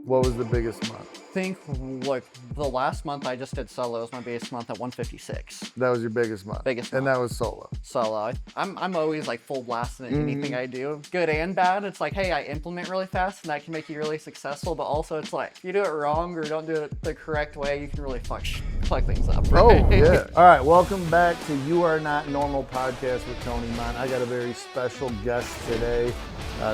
What was the biggest month? Think like the last month I just did solo was my biggest month at 156. That was your biggest month. Biggest And month. that was solo. Solo. I'm always like full blasting at anything I do, good and bad. It's like, hey, I implement really fast and that can make you really successful, but also it's like if you do it wrong or don't do it the correct way, you can really fuck things up. Right? Oh yeah. All right. Welcome back to You Are Not Normal podcast with TONYMONT. I got a very special guest today.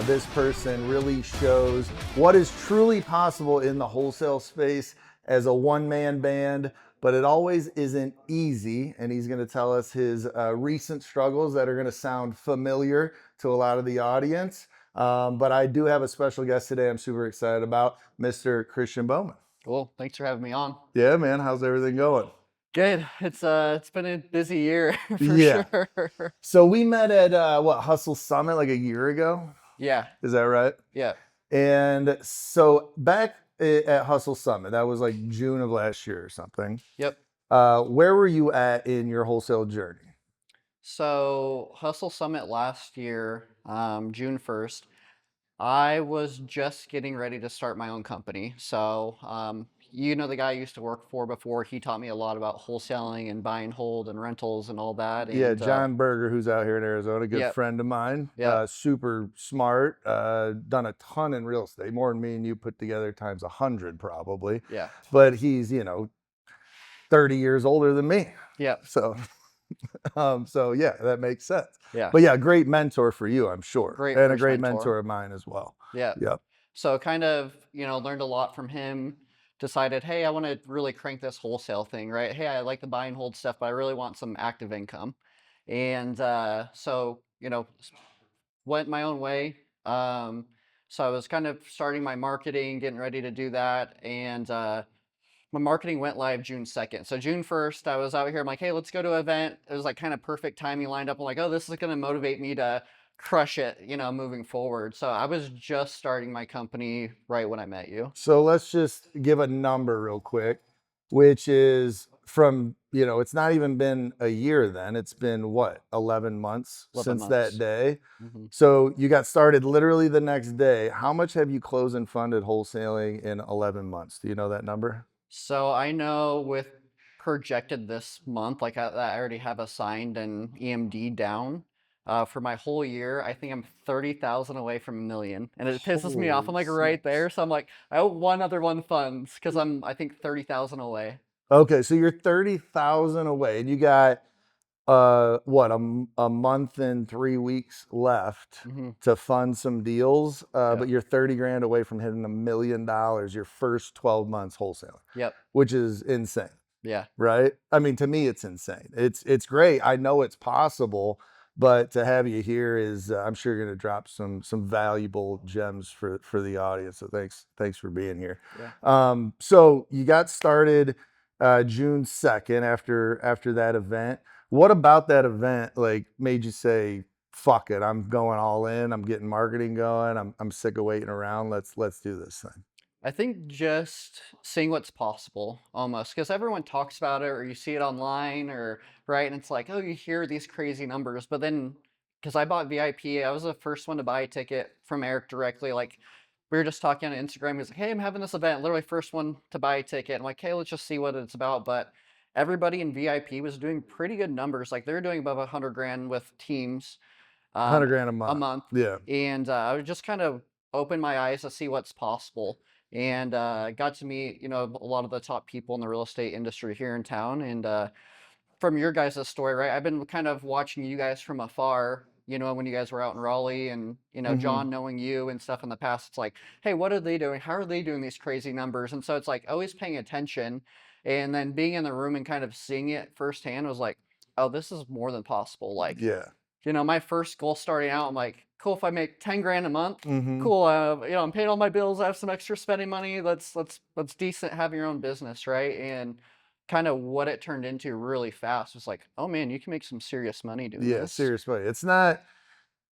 This person really shows what is truly possible in the wholesale space as a one-man band, but it always isn't easy. And he's going to tell us his recent struggles that are going to sound familiar to a lot of the audience. But I do have a special guest today I'm super excited about, Mr. Christian Bowman. Cool. Thanks for having me on. Yeah, man. How's everything going? Good. It's been a busy year for sure. So we met at Hustle Summit like a year ago. Yeah. Is that right? Yeah. And so back at Hustle Summit, that was like June of last year or something. Yep. Where were you at in your wholesale journey? So Hustle Summit last year, June 1st, I was just getting ready to start my own company. So, you know, the guy I used to work for before, he taught me a lot about wholesaling and buy and hold and rentals and all that. And, Yeah, John Berger, who's out here in Arizona, good friend of mine. Yeah. Super smart, done a ton in real estate, more than me and you put together times 100 probably. Yeah. But he's, 30 years older than me. Yeah. So, so yeah, that makes sense. Yeah. But yeah, great mentor for you, I'm sure. Great and a first great mentor. mentor of mine as well. Yeah. Yep. So kind of, learned a lot from him. Decided, hey, I want to really crank this wholesale thing, right? Hey, I like the buy and hold stuff, but I really want some active income. And so, went my own way. So I was kind of starting my marketing, getting ready to do that. And my marketing went live June 2nd. So June 1st, I was out here. I'm like, hey, let's go to an event. It was like kind of perfect timing lined up. I'm like, oh, this is going to motivate me to crush it, moving forward. So I was just starting my company right when I met you. So let's just give a number real quick, which is from, it's not even been a year then. It's been what, 11 months 11 since months. that day. Mm-hmm. So you got started literally the next day. How much have you closed and funded wholesaling in 11 months? Do you know that number? So I know with projected this month, like I already have assigned an EMD down. For my whole year, I think I'm 30,000 away from $1 million, and it pisses me off. I'm like right there, so I'm like, I owe one other one funds because I think 30,000 away. Okay, so you're 30,000 away, and you got a month and 3 weeks left to fund some deals, but you're 30 grand away from hitting $1 million your first 12 months wholesaling. Yep. Which is insane. Yeah. Right? I mean, to me, it's insane. It's great. I know it's possible, but to have you here is, I'm sure you're going to drop some valuable gems for the audience. So thanks for being here. Yeah. So you got started June 2nd after that event. What about that event like made you say, fuck it, I'm going all in, I'm getting marketing going, I'm sick of waiting around, let's do this thing? I think just seeing what's possible almost, because everyone talks about it or you see it online or right, and it's like, oh, you hear these crazy numbers, but then because I bought VIP, I was the first one to buy a ticket from Eric directly. Like we were just talking on Instagram, he was like, hey, I'm having this event, literally first one to buy a ticket. I'm like, hey, let's just see what it's about. But everybody in VIP was doing pretty good numbers. Like they're doing above 100 grand with teams. 100 grand a month. A month. Yeah. And I would just kind of open my eyes to see what's possible. And got to meet, a lot of the top people in the real estate industry here in town. And from your guys' story, right? I've been kind of watching you guys from afar, when you guys were out in Raleigh and, John knowing you and stuff in the past. It's like, hey, what are they doing? How are they doing these crazy numbers? And so it's like always paying attention. And then being in the room and kind of seeing it firsthand was like, oh, this is more than possible. Like, yeah. My first goal starting out, I'm like, cool, if I make 10 grand a month, cool. I'm paying all my bills. I have some extra spending money. Let's decent having your own business, right? And kind of what it turned into really fast was like, oh man, you can make some serious money doing this. Yeah, serious money. It's not,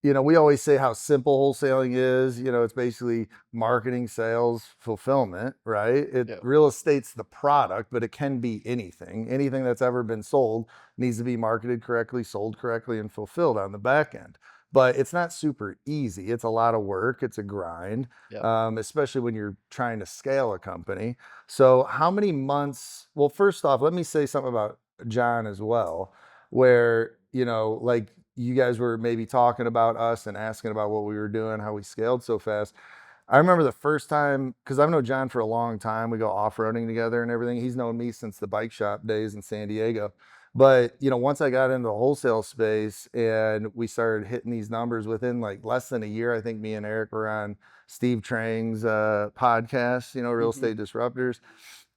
we always say how simple wholesaling is. It's basically marketing, sales, fulfillment, right? Real estate's the product, but it can be anything. Anything that's ever been sold needs to be marketed correctly, sold correctly, and fulfilled on the back end. but it's not super easy. It's a lot of work. It's a grind, Yep. especially when you're trying to scale a company. So how many months? Well, first off, let me say something about John as well, where, like you guys were maybe talking about us and asking about what we were doing, how we scaled so fast. I remember the first time, because I've known John for a long time. We go off-roading together and everything. He's known me since the bike shop days in San Diego. But, once I got into the wholesale space and we started hitting these numbers within like less than a year, I think me and Eric were on Steve Trang's podcast, Real Hmm. Estate Disruptors.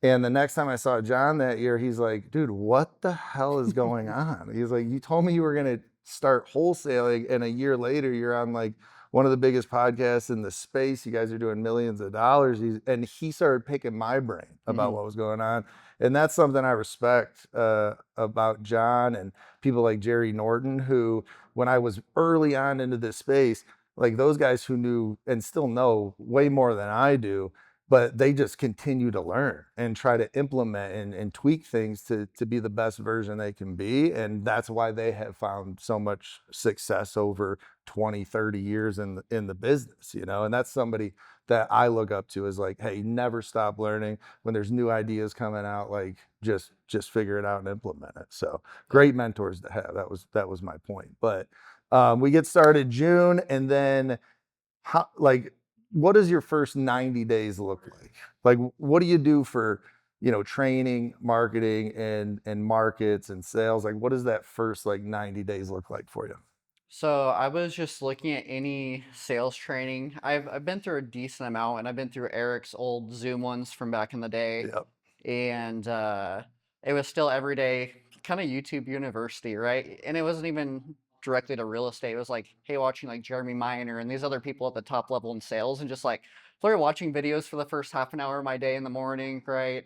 And the next time I saw John that year, he's like, dude, what the hell is going on? He's like, you told me you were going to start wholesaling, and a year later, you're on like one of the biggest podcasts in the space. You guys are doing millions of dollars. And he started picking my brain about Hmm. what was going on. And that's something I respect about John and people like Jerry Norton, who, when I was early on into this space, like those guys who knew and still know way more than I do, but they just continue to learn and try to implement and tweak things to be the best version they can be. And that's why they have found so much success over 20, 30 years in the business, and that's somebody that I look up to, is like, hey, never stop learning. When there's new ideas coming out, like just figure it out and implement it. So Yep. great mentors to have. That was my point. But we get started June, and then how, like, what does your first 90 days look like? Like, what do you do for, training, marketing, and markets and sales? Like, what does that first like 90 days look like for you? So I was just looking at any sales training. I've been through a decent amount, and I've been through Eric's old Zoom ones from back in the day, Yep. and it was still every day, kind of YouTube University, right? And it wasn't even directly to real estate. It was like, hey, watching like Jeremy Miner and these other people at the top level in sales, and just like literally watching videos for the first half an hour of my day in the morning, right?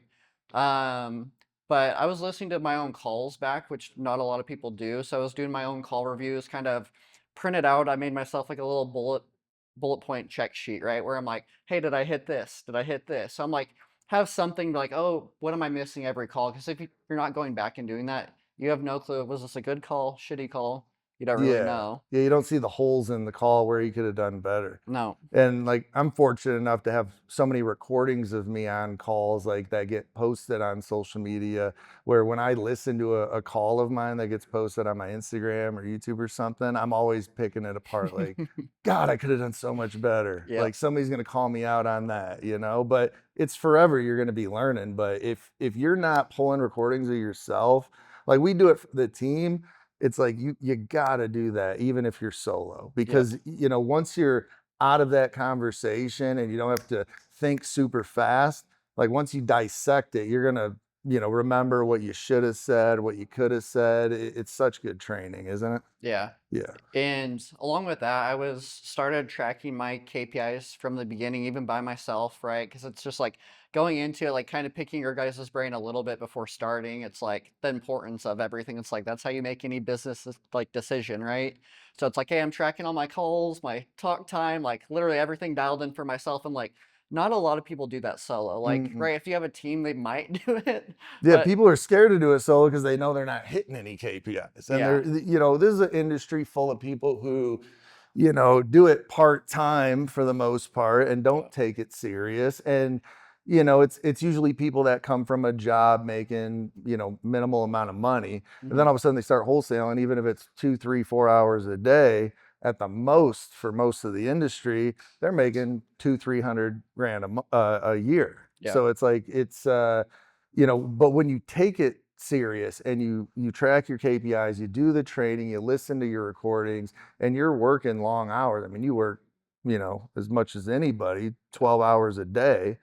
Um, but I was listening to my own calls back, which not a lot of people do. So I was doing my own call reviews, kind of printed out. I made myself like a little bullet point check sheet, right? Where I'm like, hey, did I hit this? Did I hit this? So I'm like, have something like, oh, what am I missing every call? Because if you're not going back and doing that, you have no clue. Was this a good call, shitty call? You don't really Yeah. know. Yeah, you don't see the holes in the call where you could have done better. No. And like, I'm fortunate enough to have so many recordings of me on calls like that get posted on social media, where when I listen to a call of mine that gets posted on my Instagram or YouTube or something, I'm always picking it apart like, God, I could have done so much better. Yep. Like, somebody's going to call me out on that, but it's forever you're going to be learning. But if you're not pulling recordings of yourself, like we do it for the team, it's like you gotta do that even if you're solo, Yep. because once you're out of that conversation and you don't have to think super fast, like once you dissect it, you're gonna remember what you should have said, what you could have said. It's such good training, isn't it? Yeah. Yeah. And along with that, I was started tracking my KPIs from the beginning, even by myself, right? Because it's just like going into it, like kind of picking your guys' brain a little bit before starting. It's like the importance of everything. It's like that's how you make any business like decision, right? So it's like, hey, I'm tracking all my calls, my talk time, like literally everything dialed in for myself. And like, not a lot of people do that solo. Like, Mm-mm. right, if you have a team, they might do it, Yeah, but people are scared to do it solo because they know they're not hitting any KPIs. And yeah, this is an industry full of people who, do it part time for the most part and yeah, don't take it serious. And, it's usually people that come from a job making, minimal amount of money. And hmm, then all of a sudden they start wholesaling, even if it's 2, 3, 4 hours a day at the most for most of the industry, they're making 200, 300 grand a year. yeah, So it's like, but when you take it serious and you track your KPIs, you do the training, you listen to your recordings, and you're working long hours. I mean, you work, as much as anybody, 12 hours a day,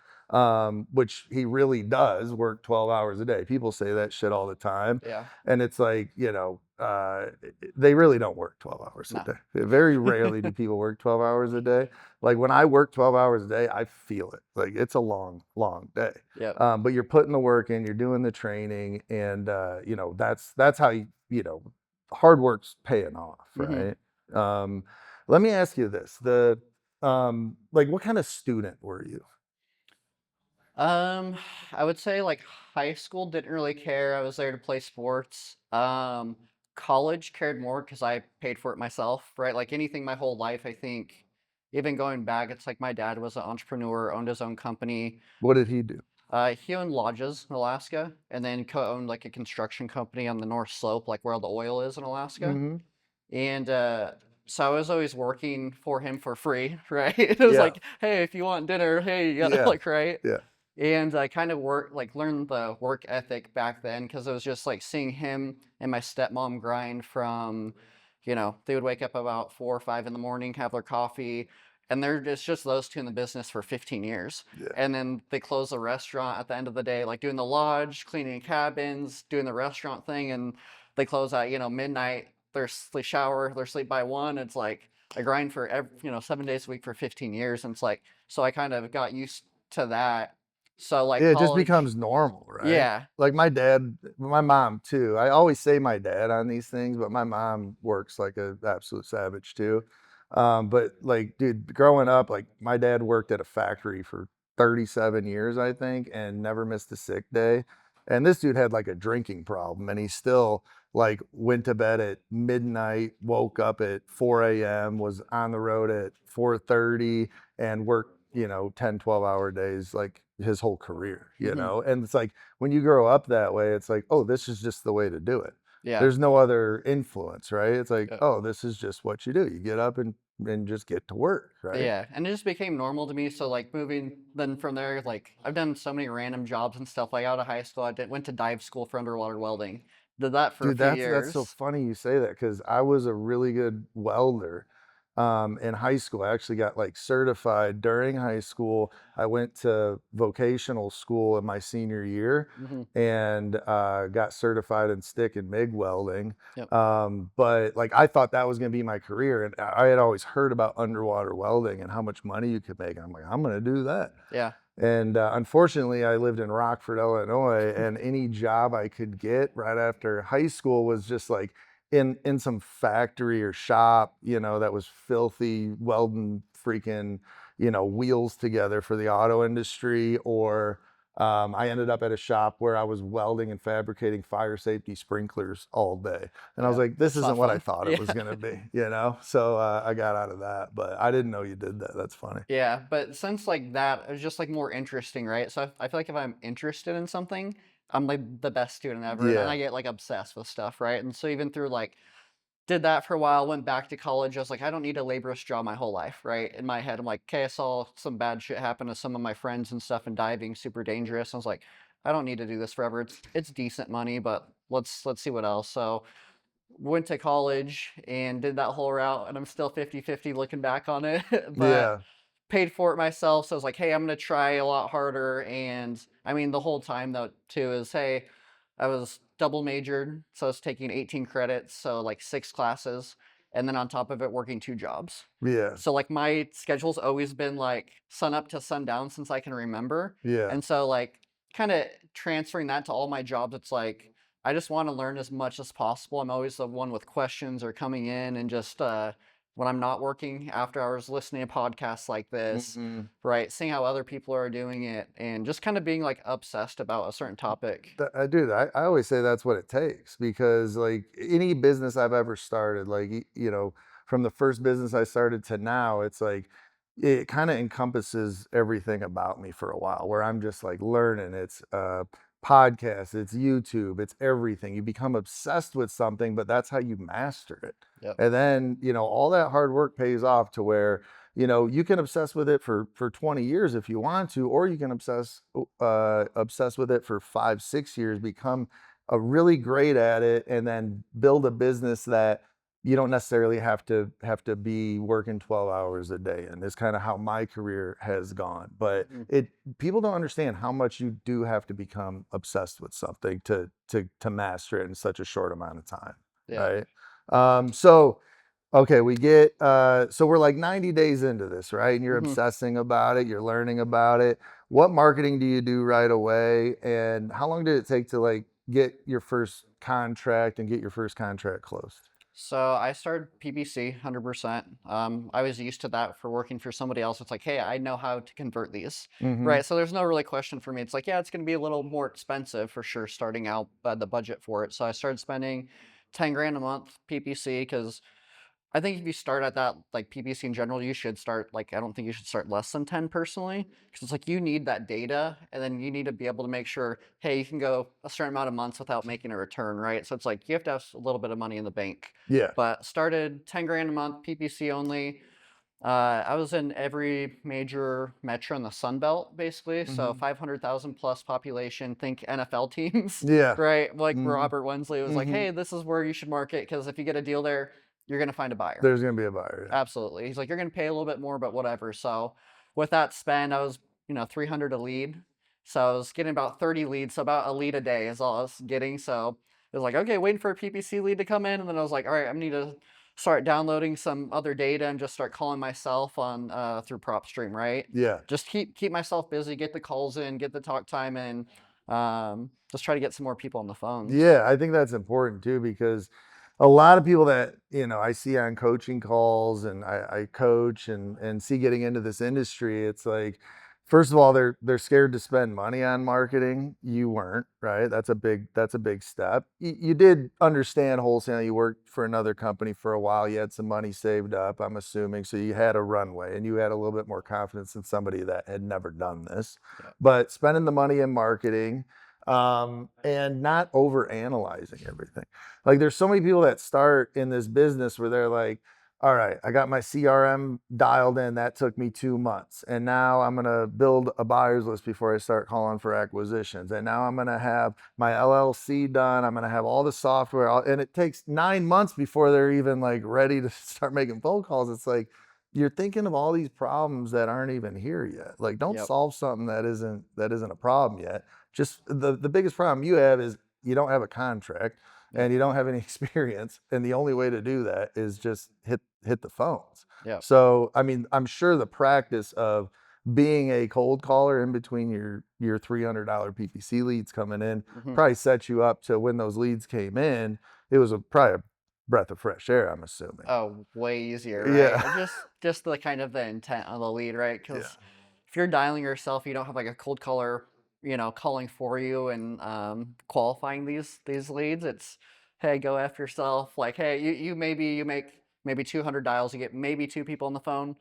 which he really does work 12 hours a day. People say that shit all the time. yeah, And it's like, they really don't work 12 hours a no, day. Very rarely do people work 12 hours a day. Like when I work 12 hours a day, I feel it. Like it's a long, long day. yep, But you're putting the work in, you're doing the training, and that's how hard work's paying off, hmm. right? Um, Let me ask you this: like, what kind of student were you? Um, I would say like high school didn't really care. I was there to play sports. college cared more because I paid for it myself, right? Like anything my whole life, I think, even going back, it's like my dad was an entrepreneur, owned his own company. What did he do? He owned lodges in Alaska, and then co-owned like a construction company on the North Slope, like where all the oil is in Alaska. Mm-hmm. And so I was always working for him for free, right? It was Yeah. like, hey, if you want dinner, hey, you gotta Yeah. like, right? Yeah. And I kind of learned the work ethic back then because it was just like seeing him and my stepmom grind from, they would wake up about 4 or 5 in the morning, have their coffee, and it's just those two in the business for 15 years. Yeah. And then they close the restaurant at the end of the day, like doing the lodge, cleaning cabins, doing the restaurant thing, and they close at, midnight. They shower, they sleep by 1. It's like a grind for 7 days a week for 15 years. And it's like, so I kind of got used to that. So like Yeah, it just college, becomes normal, right? yeah. Like my dad, my mom too. I always say my dad on these things, but my mom works like an absolute savage too. But like, dude, growing up, like my dad worked at a factory for 37 years, I think, and never missed a sick day. And this dude had like a drinking problem, and he still like went to bed at midnight, woke up at 4 a.m., was on the road at 4:30, and worked, 10, 12-hour days like his whole career, Hmm. and it's like when you grow up that way, it's like, oh, this is just the way to do it. Yeah. There's no other influence, right? It's like, Yeah. oh, this is just what you do. You get up and just get to work, right? Yeah, and it just became normal to me. So like moving then from there, like I've done so many random jobs and stuff. Like out of high school, went to dive school for underwater welding. Did that for a Dude, few that's so years. funny you say that because I was a really good welder in high school. I actually got like certified during high school. I went to vocational school in my senior year Hmm. and got certified in stick and MIG welding. Yep. But like I thought that was going to be my career, and I had always heard about underwater welding and how much money you could make. I'm like, I'm going to do that. Yeah. And unfortunately, I lived in Rockford, Illinois, and any job I could get right after high school was just like in some factory or shop, that was filthy, welding freaking, wheels together for the auto industry. Or I ended up at a shop where I was welding and fabricating fire safety sprinklers all day. And I was Yeah. like, this It's not isn't what I fun. thought it Yeah. was going to be. So I got out of that, but I didn't know you did that. That's funny. Yeah, but since like that, it was just like more interesting, right? So I feel like if I'm interested in something, I'm like the best student ever, and Yeah. I get like obsessed with stuff, right? And so even through like did that for a while, went back to college. I was like, I don't need a laborious job my whole life, right? In my head, I'm like, okay, I saw some bad shit happen to some of my friends and stuff, and diving super dangerous. I was like, I don't need to do this forever. It's decent money, but let's see what else. So went to college and did that whole route, and I'm still 50-50 looking back on it, but Yeah. paid for it myself. So I was like, hey, I'm going to try a lot harder. And I mean, the whole time though, too, is hey, I was double majored. So I was taking 18 credits. So like 6 classes. And then on top of it, working 2 jobs. Yeah. So like my schedule's always been like sun up to sundown since I can remember. Yeah. And so like kind of transferring that to all my jobs, it's like I just want to learn as much as possible. I'm always the one with questions or coming in and just when I'm not working after hours listening to podcasts like this, Mhm. right? Seeing how other people are doing it and just kind of being like obsessed about a certain topic. I do that. I always say that's what it takes because, like, any business I've ever started, like, from the first business I started to now, it's like it kind of encompasses everything about me for a while where I'm just like learning. It's podcasts, it's YouTube, it's everything. You become obsessed with something, but that's how you master it. Yep. And then, all that hard work pays off to where you can obsess with it for 20 years if you want to, or you can obsess with it for 5 6 years, become a really great at it, and then build a business that you don't necessarily have to be working 12 hours a day. And it's kind of how my career has gone. But Mhm. people don't understand how much you do have to become obsessed with something to master it in such a short amount of time, Yeah. right? So okay, so we're like 90 days into this, right? And you're Hmm. obsessing about it, you're learning about it. What marketing do you do right away? And how long did it take to like get your first contract and get your first contract closed? So I started PPC 100%. I was used to that for working for somebody else. It's like, hey, I know how to convert these, Mm-hmm. right? So there's no really question for me. It's like, yeah, it's going to be a little more expensive for sure starting out, the budget for it. So I started spending 10 grand a month PPC, because I think if you start at that, like PPC in general, you should start, like, I don't think you should start less than 10 personally, because it's like you need that data, and then you need to be able to make sure, hey, you can go a certain amount of months without making a return, right? So it's like you have to have a little bit of money in the bank. Yeah. But started 10 grand a month, PPC only. I was in every major metro in the Sun Belt, basically. So Mhm. 500,000 plus population, think NFL teams, Yeah. right? Like Mhm. Robert Wensley was like, Mhm. hey, this is where you should market, because if you get a deal there, you're going to find a buyer. There's gonna be a buyer. Absolutely. He's like, you're going to pay a little bit more, but whatever. So with that spend, I was, 300 a lead. So I was getting about 30 leads. So about a lead a day is all I was getting. So it was like, okay, waiting for a PPC lead to come in. And then I was like, all right, I need to start downloading some other data and just start calling myself on through Propstream, right? Yeah. Just keep myself busy, get the calls in, get the talk time in. Just try to get some more people on the phones. Yeah, I think that's important too, because a lot of people that, I see on coaching calls, and I coach and see getting into this industry, it's like, first of all, they're scared to spend money on marketing. You weren't, right? That's a big step. You did understand wholesale. You worked for another company for a while. You had some money saved up, I'm assuming. So you had a runway and you had a little bit more confidence than somebody that had never done this. Yeah. But spending the money in marketing, and not over analyzing everything. Like, there's so many people that start in this business where they're like, all right, I got my CRM dialed in. That took me 2 months. And now I'm going to build a buyer's list before I start calling for acquisitions. And now I'm going to have my LLC done. I'm going to have all the software. And it takes 9 months before they're even like ready to start making phone calls. It's like, you're thinking of all these problems that aren't even here yet. Like, don't Yep. solve something that isn't a problem yet. Just the biggest problem you have is you don't have a contract Yep. and you don't have any experience, and the only way to do that is just hit the phones. Yep. So I mean, I'm sure the practice of being a cold caller in between your $300 PPC leads coming in Mhm. probably set you up to, when those leads came in, it was probably a breath of fresh air, I'm assuming. Oh, way easier, right? Yeah. Just the kind of the intent of the lead, right? Yeah. Because if you're dialing yourself, you don't have like a cold caller, calling for you and qualifying these leads. It's, hey, go after yourself. Like, hey, you make maybe 200 dials, you get maybe two people on the phone,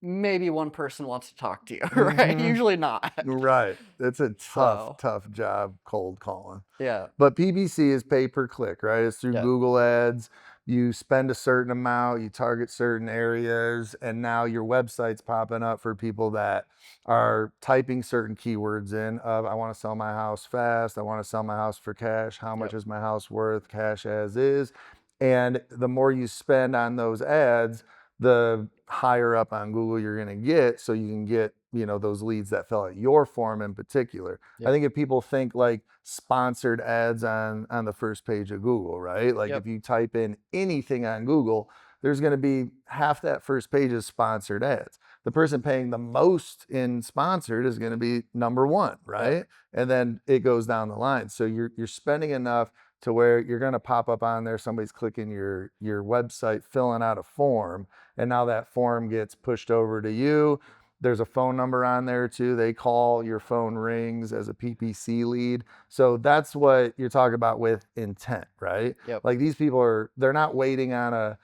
maybe one person wants to talk to you, right? Hmm. Usually not. Right. It's a tough, So tough job, cold calling. yeah, But PPC is pay per click, right? It's through yeah, Google Ads. You spend a certain amount, you target certain areas, and now your website's popping up for people that are typing certain keywords in of, I want to sell my house fast, I want to sell my house for cash, how much yep, is my house worth, cash as is. And the more you spend on those ads, the higher up on Google you're going to get, so you can get, those leads that fill out your form in particular. I yep, think if people think like sponsored ads on the first page of Google, right? Like, yep, if you type in anything on Google, there's going to be half that first page is sponsored ads. The person paying the most in sponsored is going to be number one, yep, right? And then it goes down the line. So you're spending enough to where you're going to pop up on there. Somebody's clicking your website, filling out a form, and now that form gets pushed over to you. There's a phone number on there too. They call, your phone rings as a PPC lead. So that's what you're talking about with intent, right? yep. Like, these people they're not waiting on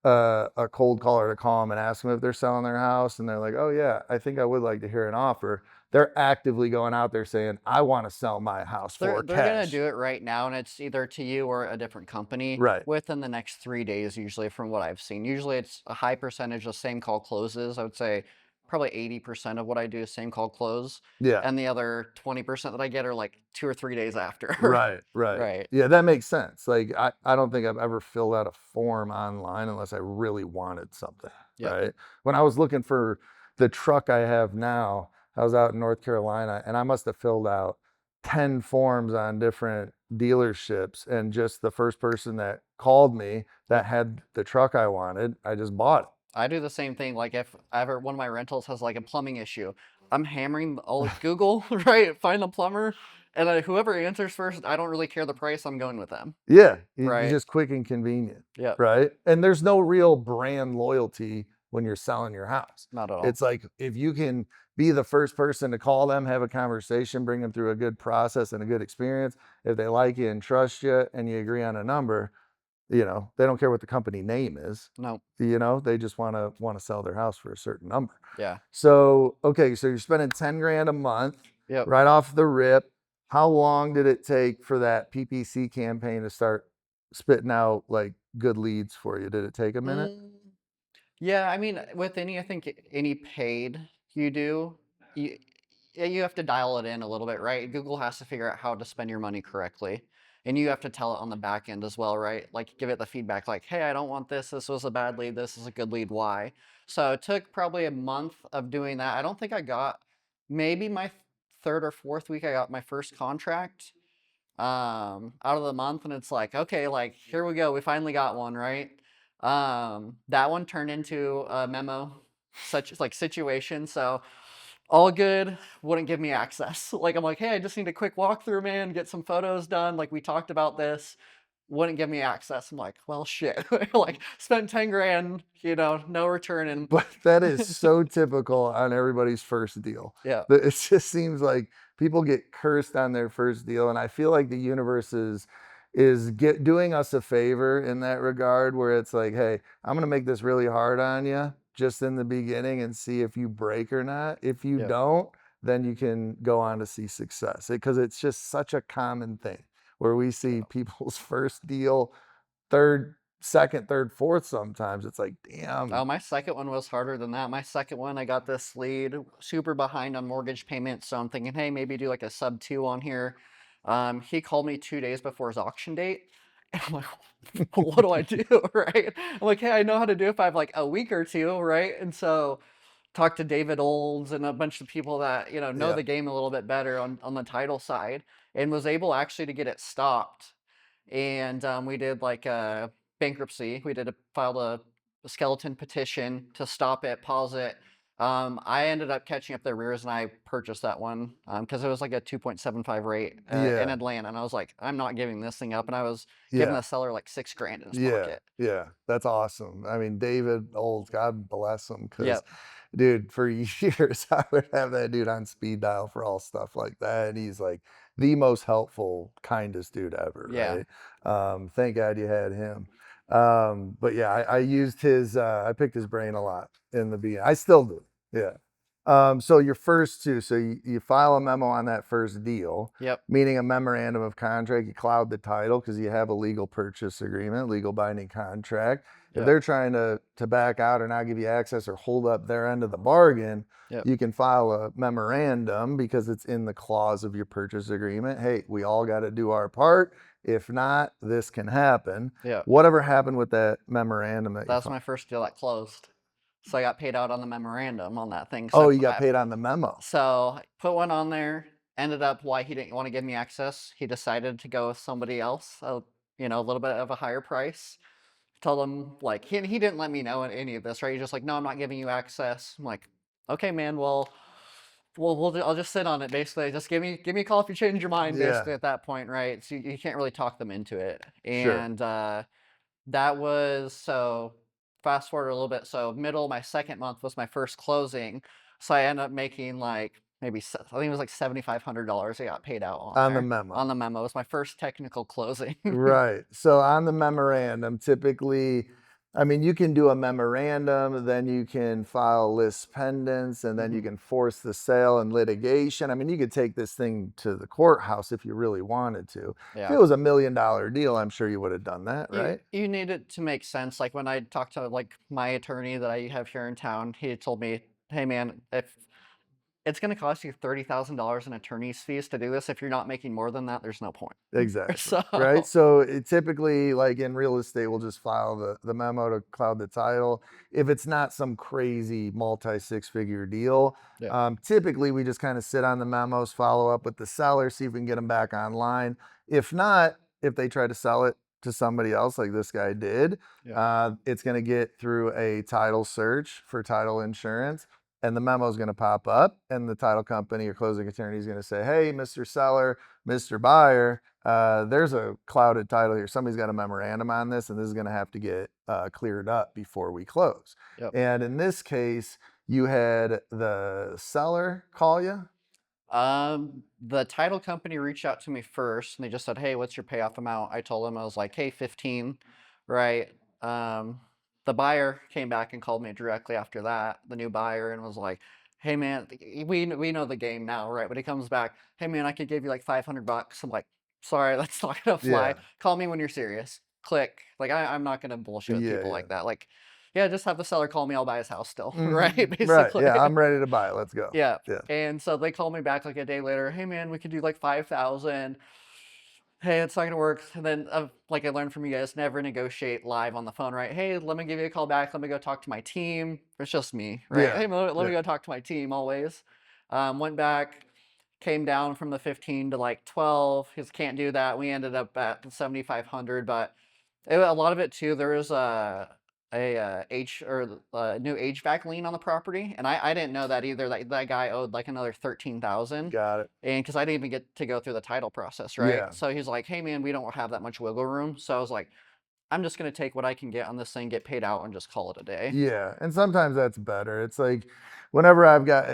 a cold caller to call them and ask them if they're selling their house. And they're like, oh yeah, I think I would like to hear an offer. They're actively going out there saying, I want to sell my house for They're gonna cash. do it right now, and it's either to you or a different company Right. within the next 3 days, usually, from what I've seen. Usually it's a high percentage of same call closes. I would say probably 80% of what I do is same call close, Yeah. and the other 20% that I get are like 2 or 3 days after. Right, right. Right. Yeah, that makes sense. Like, I don't think I've ever filled out a form online unless I really wanted something, Yep. right? When I was looking for the truck I have now, I was out in North Carolina and I must have filled out 10 forms on different dealerships. And just the first person that called me that Yep. had the truck I wanted, I just bought I do the same thing. Like if ever one of my rentals has like a plumbing issue, I'm hammering all Google, right? Find the plumber, and whoever answers first, I don't really care the price. I'm going with them. it. Yeah, you're Right. just quick and convenient, Yep. right? And there's no real brand loyalty when you're selling your house. Not at all. It's like, if you can be the first person to call them, have a conversation, bring them through a good process and a good experience, if they like you and trust you and you agree on a number, You know, they don't care what the company name is. No. You know, they just want to sell their house for a certain number. Yeah. So, okay, so you're spending 10 grand a month Yep. right off the rip. How long did it take for that PPC campaign to start spitting out like good leads for you? Did it take a minute? Mm, yeah, I mean, with any, I think any paid you do, you yeah, you have to dial it in a little bit, right? Google has to figure out how to spend your money correctly. And you have to tell it on the back end as well, right? Like give it the feedback like, hey, I don't want this. This was a bad lead. This is a good lead. Why? So it took probably a month of doing that. I don't think I got maybe my third or fourth week, I got my first contract out of the month, and it's like, okay, like here we go, we finally got one, right? That one turned into a memo such like situation, so all good, wouldn't give me access. Like I'm like, hey, I just need a quick walkthrough, man, get some photos done, like we talked about this, wouldn't give me access. I'm like, well shit. Like spent 10 grand, you know, no return. And But that is so typical on everybody's first deal. yeah, It just seems like people get cursed on their first deal, and I feel like the universe is doing us a favor in that regard, where it's like, hey, I'm gonna make this really hard on you just in the beginning and see if you break or not. If you yeah, don't, then you can go on to see success, because it's just such a common thing where we see yeah. people's first deal, third, second, third, fourth. Sometimes it's like, Oh, damn. my second one was harder than that. My second one, I got this lead, super behind on mortgage payments. So I'm thinking, hey, maybe do like a sub two on here. He called me 2 days before his auction date. And I'm like, well, what do I do? Right? I'm like, hey, I know how to do it if I have like a week or two, right? And so talked to David Olds and a bunch of people that, you know Yeah. the game a little bit better on the title side, and was able actually to get it stopped. And we did like a bankruptcy. We did filed a skeleton petition to stop it, pause it. I ended up catching up the rears and I purchased that one because it was like a 2.75 rate in Yeah. Atlanta, and I was like, I'm not giving this thing up, and I was giving Yeah. the seller like 6 grand in his Yeah. pocket. Yeah. That's awesome. I mean, David Olds, God bless him, because, Yep. dude, for years I would have that dude on speed dial for all stuff like that. And he's like the most helpful, kindest dude ever, Yeah. right? Thank God you had him. But yeah, I used his, I picked his brain a lot in the beginning. I still do. Yeah. So your first two, so you file a memo on that first deal, Yep. meaning a memorandum of contract. You cloud the title because you have a legal purchase agreement, legal binding contract. If Yep. they're trying to back out or not give you access or hold up their end of the bargain, Yep. you can file a memorandum because it's in the clause of your purchase agreement. Hey, we all got to do our part. If not, this can happen. Yep. Whatever happened with that memorandum that That you was filed? my first deal that closed. So I got paid out on the memorandum on that thing. Oh, you got paid on the memo. So I put one on there. Ended up why he didn't want to give me access. He decided to go with somebody else. A little bit of a higher price. Told him like he didn't let me know any of this, right? He's just like, no, I'm not giving you access. I'm like, okay, man. I'll just sit on it. Basically, just give me a call if you change your mind. Yeah, Basically, at that point, right? So you can't really talk them into it. sure. And that was so fast forward a little bit. So middle, my second month was my first closing. So I ended up making like I think it was like $7,500 I got paid out on On the there. memo. On the memo. It was my first technical closing. Right. So on the memorandum, typically, I mean, you can do a memorandum, then you can file list pendants, and then you Mhm. can force the sale and litigation. I mean, you could take this thing to the courthouse if you really wanted to. If Yeah. it was $1 million deal, I'm sure you would have done that, You right? you need it to make sense. Like when I talked to like my attorney that I have here in town, he told me, "Hey man, if it's going to cost you $30,000 in attorney's fees to do this, if you're not making more than that, there's no point." Exactly. So Right. So it typically, like in real estate, we'll just file the memo to cloud the title. If it's not some crazy multi six figure deal, yeah, typically we just kind of sit on the memos, follow up with the seller, see if we can get them back online. If not, if they try to sell it to somebody else, like this guy did, yeah, it's going to get through a title search for title insurance. And the memo is going to pop up, and the title company or closing attorney is going to say, "Hey, Mr. Seller, Mr. Buyer, there's a clouded title here. Somebody's got a memorandum on this, and this is going to have to get cleared up before we close." yep. And in this case, you had the seller call you. The title company reached out to me first and they just said, "Hey, what's your payoff amount?" I told them I was like, "Hey, 15." right? Um, the buyer came back and called me directly after that, the new buyer, and was like, "Hey man, we know the game now, right?" But he comes back, "Hey man, I could give you like $500." I'm like, "Sorry, that's not gonna fly. Yeah. Call me when you're serious." Click. Like I'm not gonna bullshit with Yeah. people Yeah. like that. Like, yeah, just have the seller call me. I'll buy his house still, right? Right. Basically. Yeah. I'm ready to buy it. Let's go. Yeah. Yeah. And so they called me back like a day later. Hey man, we could do like 5,000. Hey, it's not gonna work. And then, like I learned from you guys, never negotiate live on the phone, right? Hey, let me give you a call back. Let me go talk to my team. It's just me, right? Yeah. Hey, let me Yeah. go talk to my team always. Went back, came down from the 15 to like 12. Because can't do that. We ended up at the 7,500, but a lot of it too. There was a new HVAC lien on the property, and I didn't know that either. That guy owed like another 13,000, Got it. and because I didn't even get to go through the title process, right? Yeah. So he's like, "Hey man, we don't have that much wiggle room." So I was like, "I'm just gonna take what I can get on this thing, get paid out, and just call it a day." Yeah, and sometimes that's better. It's like whenever I've got,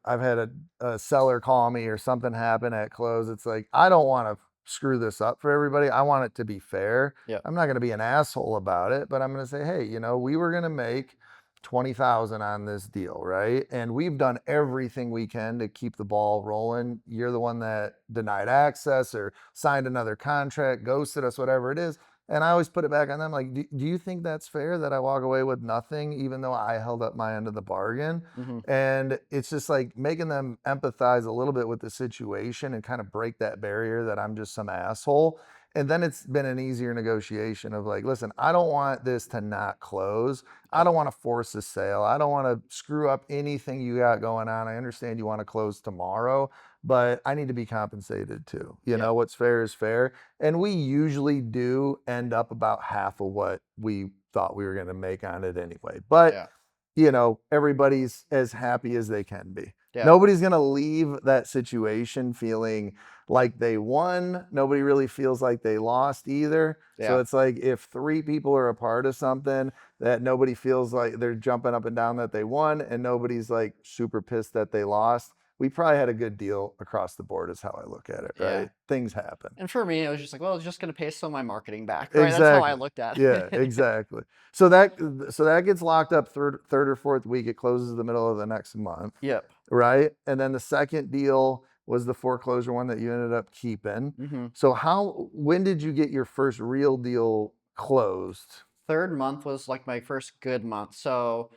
I've had a seller call me or something happen at close, it's like, I don't want to screw this up for everybody. I want it to be fair. Yep. I'm not going to be an asshole about it, but I'm going to say, hey, we were going to make 20,000 on this deal, right? And we've done everything we can to keep the ball rolling. You're the one that denied access or signed another contract, ghosted us, whatever it is. And I always put it back on them like, do you think that's fair that I walk away with nothing, even though I held up my end of the bargain? Hmm. And it's just like making them empathize a little bit with the situation and kind of break that barrier that I'm just some asshole. And then it's been an easier negotiation of like, listen, I don't want this to not close. I Yep. don't want to force a sale. I don't want to screw up anything you got going on. I understand you want to close tomorrow, but I need to be compensated too. Yep. What's fair is fair. And we usually do end up about half of what we thought we were going to make on it anyway. But, Yeah. everybody's as happy as they can be. Yeah. Nobody's going to leave that situation feeling like they won. Nobody really feels like they lost either. So Yeah. it's like if three people are a part of something, that nobody feels like they're jumping up and down that they won, and nobody's like super pissed that they lost. We probably had a good deal across the board, is how I look at it, Yeah. right? Things happen. And for me, it was just like, well, it's just gonna pay some of my marketing back, right? That's how I Exactly. looked at Yeah, it. exactly. So that gets locked up third or fourth week. It closes the middle of the next month, Yep. right? And then the second deal was the foreclosure one that you ended up keeping. Hmm. So when did you get your first real deal closed? Third month was like my first good month. So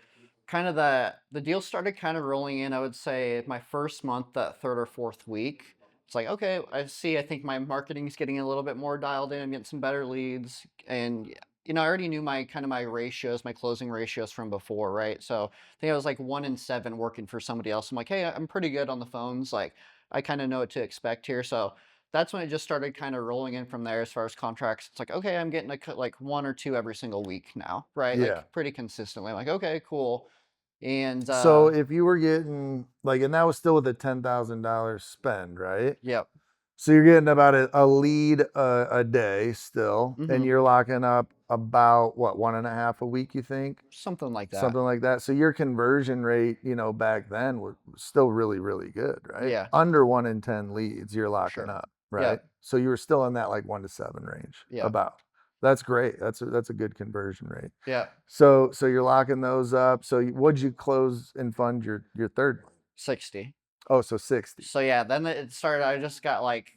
kind of the deal started kind of rolling in, I would say my first month, that third or fourth week. It's like, okay, I think my marketing's getting a little bit more dialed in. I'm getting some better leads. And I already knew my ratios, my closing ratios from before, right? So I think I was like 1 in 7 working for somebody else. I'm like, hey, I'm pretty good on the phones. Like I kind of know what to expect here. So that's when it just started kind of rolling in from there as far as contracts. It's like, okay, I'm getting like 1 or 2 every single week now, right? Yeah. Like pretty consistently. I'm like, okay, cool. And So if you were getting like, and that was still with a $10,000 spend, right? yep. So you're getting about a lead a day still, and Hmm. you're locking up about what, one and a half a week, you think? Something like that. Something like that. So your conversion rate, back then was still really, really good, right? Yeah, Under 1 in 10 leads, you're for locking sure. up, right? Yep. So you were still in that like 1 to 7 range, Yep. about. That's great. That's a good conversion rate. Yep. So you're locking those up. So what'd you close and fund your third one? 60. Oh, so 60. So yeah, then it started. I just got like,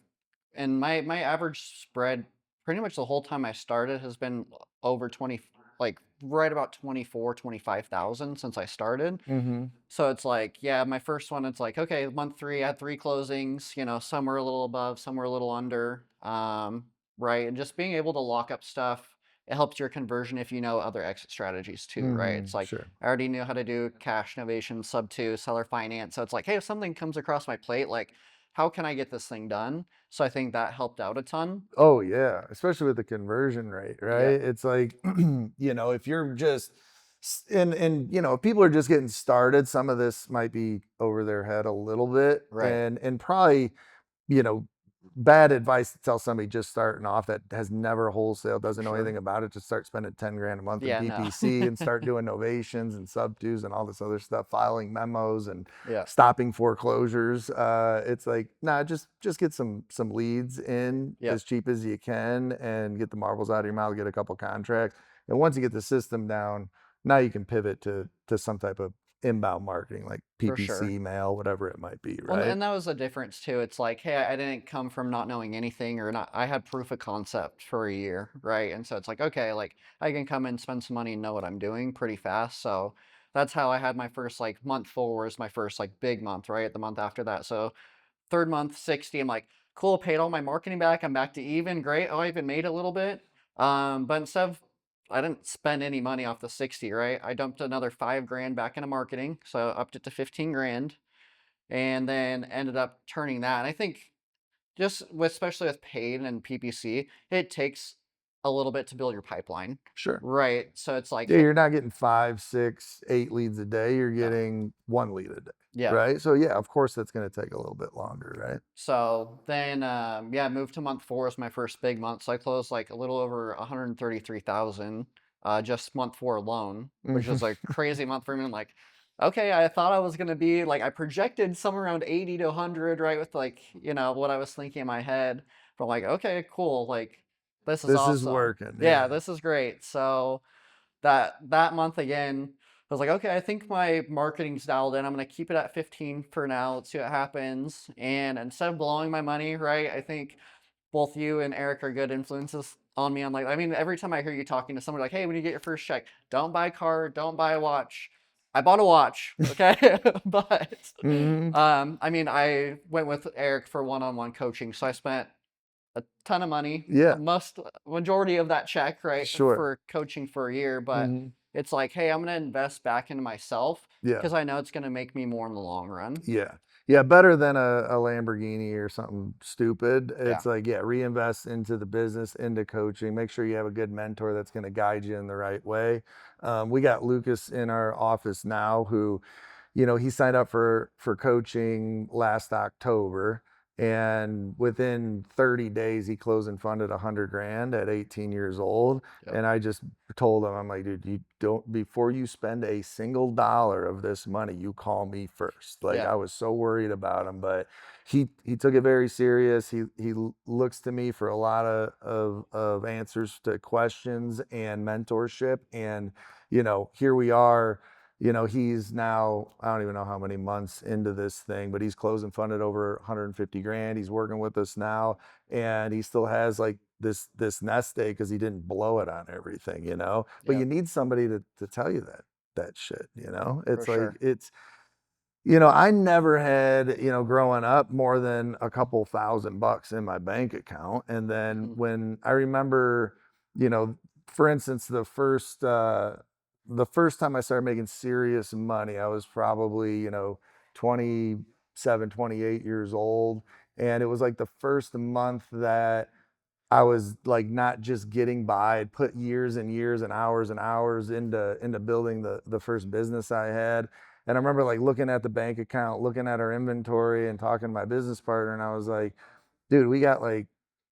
and my average spread pretty much the whole time I started has been over 20, like right about 24, 25,000 since I started. Mm-hmm. So it's like, yeah, my first one, it's like, okay, month 3, I had 3 closings, some were a little above, some were a little under. Right. And just being able to lock up stuff, it helps your conversion if you know other exit strategies too, right? Mm-hmm. It's like, Sure. I already knew how to do cash novation, sub 2, seller finance. So it's like, hey, if something comes across my plate, like, how can I get this thing done? So I think that helped out a ton. Oh yeah, especially with the conversion rate, right? Yep. It's like, if you're just if people are just getting started, some of this might be over their head a little bit, Right. and probably, you know, bad advice to tell somebody just starting off that has never wholesale, doesn't know Sure. anything about it, to start spending 10 grand a month in Yeah, no. PPC and start doing novations and sub twos and all this other stuff, filing memos and Yeah, stopping foreclosures. It's like, nah, just get some leads in yeah, as cheap as you can and get the marbles out of your mouth, get a couple contracts. And once you get the system down, now you can pivot to some type of inbound marketing like for sure. PPC, mail, whatever it might be, Well, right? and that was the difference too. It's like, hey, I didn't come from not knowing anything or not. I had proof of concept for a year, right? And so it's like, okay, like I can come and spend some money and know what I'm doing pretty fast. So that's how I had my first like month four was my first like big month, right? The month after that. So third month, 60. I'm like, cool, paid all my marketing back. I'm back to even. Great. Oh, I even made a little bit. But instead of, I didn't spend any money off the 60, right? I dumped another 5 grand back into marketing. So upped it to 15 grand and then ended up turning that. And I think just with, especially with paid and PPC, it takes a little bit to build your pipeline, Sure. right? So it's like, Yeah, you're not getting 5, 6, 8 leads a day. You're no, getting 1 lead a day, yeah. right? So yeah, of course that's going to take a little bit longer, right? So then, yeah, moved to month four as my first big month. So I closed like a little over 133,000, just month four alone, which Mhm. was a crazy month for me. I'm like, okay, I thought I was gonna be like, I projected somewhere around 80 to 100, right, with like, what I was thinking in my head. But I'm like, okay, cool, like this is This is awesome. working. Yeah, Yeah. this is great. So that month again, I was like, okay, I think my marketing's dialed in. I'm gonna keep it at 15 for now. Let's see what happens. And instead of blowing my money, right, I think both you and Eric are good influences on me. On like, I mean, every time I hear you talking to somebody like, hey, when you get your first check, don't buy a car, don't buy a watch. I bought a watch, okay, but Hmm. I mean, I went with Eric for one-on-one coaching, so I spent a ton of money, Yeah, most majority of that check, right, sure. for coaching for a year. But Hmm. it's like, hey, I'm gonna invest back into myself Yeah. because I know it's gonna make me more in the long run. Yeah. Yeah, better than a Lamborghini or something stupid. Yeah, It's like, yeah, reinvest into the business, into coaching. Make sure you have a good mentor that's going to guide you in the right way. We got Lucas in our office now who, he signed up for coaching last October, and within 30 days he closed and funded 100 grand at 18 years old. yep, And I just told him, I'm like, dude, you don't, before you spend a single dollar of this money, you call me first. Like, yeah, I was so worried about him, but he took it very serious. He looks to me for a lot of answers to questions and mentorship. And here we are. He's now, I don't even know how many months into this thing, but he's closed and funded over 150 grand. He's working with us now, and he still has like this nest egg because he didn't blow it on everything. But you yep, need somebody to tell you that shit. for It's like sure. I never had, growing up more than a couple $1,000 in my bank account. And then Hmm. when I remember, you know, for instance, the first time I started making serious money, I was probably, 27, 28 years old. And it was like the first month that I was like not just getting by. I'd put years and years and hours into building the first business I had. And I remember like looking at the bank account, looking at our inventory and talking to my business partner, and I was like, dude, we got like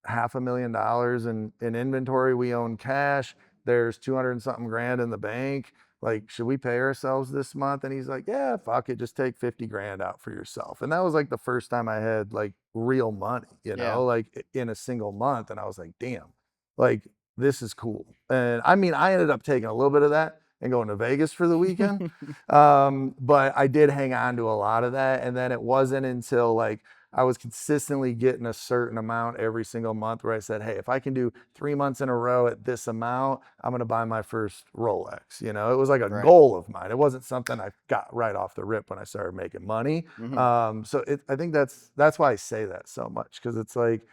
$500,000 in inventory. We own cash. There's 200 and something grand in the bank. Like, should we pay ourselves this month? And he's like, yeah, fuck it. Just take 50 grand out for yourself. And that was like the first time I had like real money, Yeah, like in a single month. And I was like, damn, like this is cool. And I mean, I ended up taking a little bit of that and going to Vegas for the weekend. But I did hang on to a lot of that. And then it wasn't until like I was consistently getting a certain amount every single month where I said, hey, if I can do 3 months in a row at this amount, I'm going to buy my first Rolex. It was like a right. goal of mine. It wasn't something I got right off the rip when I started making money. Hmm. So I think that's why I say that so much, because it's like,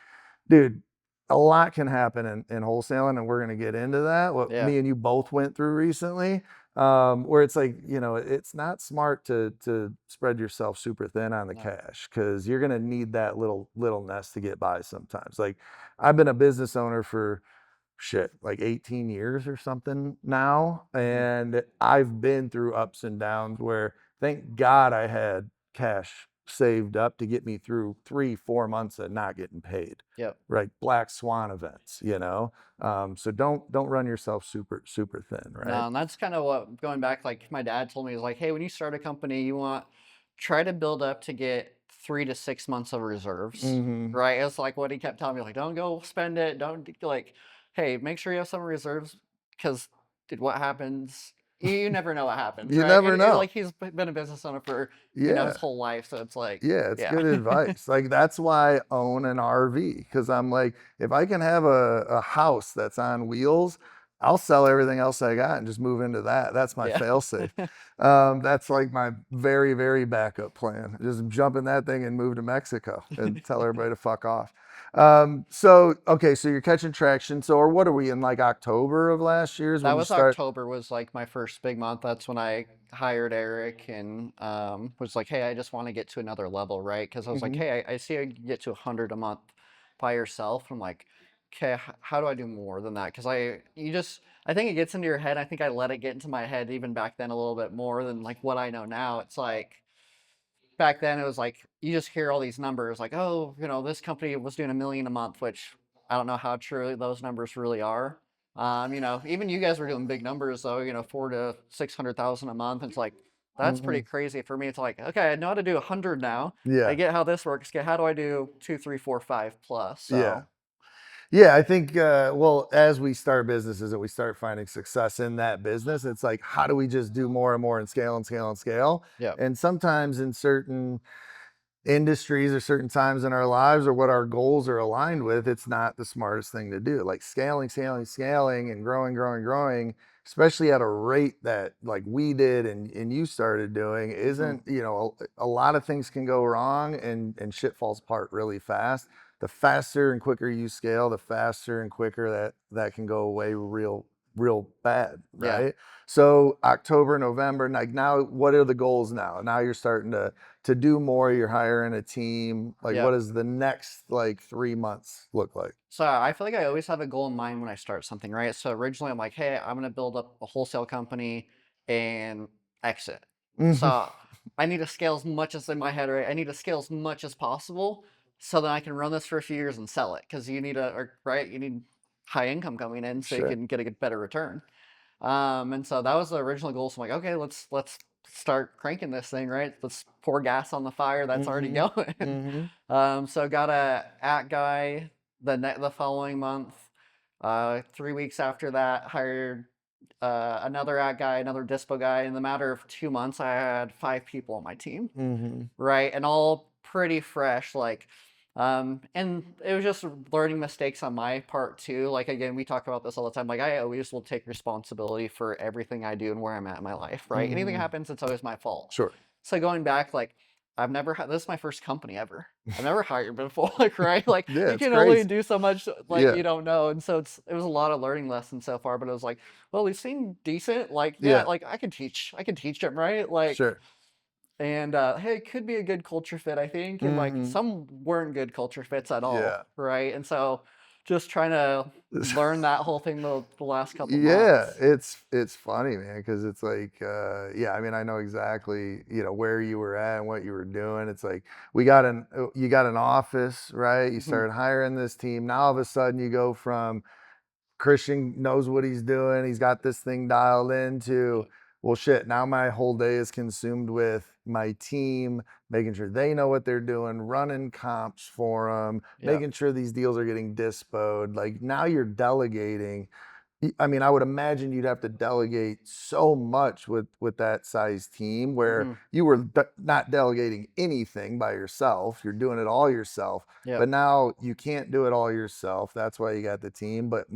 dude, a lot can happen in wholesaling, and we're going to get into that. What Yeah, me and you both went through recently, where it's like, it's not smart to spread yourself super thin on the no, cash, because you're going to need that little nest to get by sometimes. Like, I've been a business owner for shit like 18 years or something now, hmm, and I've been through ups and downs where thank God I had cash saved up to get me through 3-4 months of not getting paid. Yep. Right, black swan events, you know. So don't run yourself super thin, right? No, and that's kind of what going back, like my dad told me is like, hey, when you start a company, try to build up to get 3 to 6 months of reserves, Mm-hmm. right? It's like what he kept telling me, like, don't go spend it, like, hey, make sure you have some reserves because what happens, you never know what happens, You right? never And know. like he's been a business owner for his Yeah. whole life, so it's like, Yeah, it's yeah, good advice. Like that's why I own an RV because I'm like, if I can have a house that's on wheels, I'll sell everything else I got and just move into that. That's my yeah, fail safe. That's like my very backup plan. Just jump in that thing and move to Mexico and tell everybody to fuck off. So okay, so you're catching traction. So or what are we in like October of last year is That when you was start? October was like my first big month. That's when I hired Eric and was like, hey, I just want to get to another level, right? Because I was like, Mhm. hey, I see I can get to 100 a month by yourself. I'm like, okay, how do I do more than that? Because I think it gets into your head. I think I let it get into my head even back then a little bit more than like what I know now. It's like back then it was like you just hear all these numbers like, oh, this company was doing 1 million a month, which I don't know how true those numbers really are. Even you guys were doing big numbers though, 4 to 600,000 a month. It's like that's pretty Mhm. crazy for me. It's like, okay, I know how to do 100 now. I Yeah. get how this works. Okay, how do I do two, three, four, five plus? Yeah. So Yeah, I think, well, as we start businesses and we start finding success in that business, it's like, how do we just do more and more and scale and scale and scale? yeah. And sometimes in certain industries or certain times in our lives or what our goals are aligned with, it's not the smartest thing to do. Like scaling and growing, especially at a rate that like we did and you started doing, Hmm. isn't, a lot of things can go wrong and shit falls apart really fast. The faster and quicker you scale, the faster and quicker that can go away real bad, Yeah. right? So October, November, like now, what are the goals now? Now you're starting to do more, you're hiring a team. Like what Yep. does the next like 3 months look like? So I feel like I always have a goal in mind when I start something, right? So originally I'm like, hey, I'm gonna build up a wholesale company and exit. Mhm. So I need to scale as much as in my head, right? I need to scale as much as possible so that I can run this for a few years and sell it. Because you need high income coming in so you Sure. can get a better return. And so that was the original goal. So I'm like, okay, let's start cranking this thing, right? Let's pour gas on the fire that's already Mhm. going. Mhm. So got a at guy the following month. 3 weeks after that, hired another at guy, another dispo guy. In the matter of 2 months, I had 5 people on my team, Mhm. right? And all pretty fresh, and it was just learning mistakes on my part too. Like again, we talk about this all the time. Like I always will take responsibility for everything I do and where I'm at in my life, right? Anything Mhm. happens, it's always my fault. Sure. So going back, like I've never had this is my first company ever. I've never hired before, like right? Like Yeah, you it's can only crazy. do so much like Yeah. you don't know. And so it was a lot of learning lessons so far, but it was like, well, they seem decent. Like, yeah, Yeah. like I can teach them, right? Like Sure. and hey, it could be a good culture fit, I think. And like Mhm. some weren't good culture fits at all, Yeah. right? And so just trying to learn that whole thing the last couple Yeah, months. it's funny, man, because it's like, yeah, I mean, I know exactly, where you were at and what you were doing. It's like you got an office, right? You Mhm. started hiring this team. Now all of a sudden you go from Christian knows what he's doing. He's got this thing dialed into, Yep. well, shit. Now my whole day is consumed with my team, making sure they know what they're doing, running comps for them, Yep. making sure these deals are getting dispoed. Like now you're delegating. I mean, I would imagine you'd have to delegate so much with that size team where Hmm. you were not delegating anything by yourself. You're doing it all yourself. But Yep. now you can't do it all yourself. That's why you got the team. But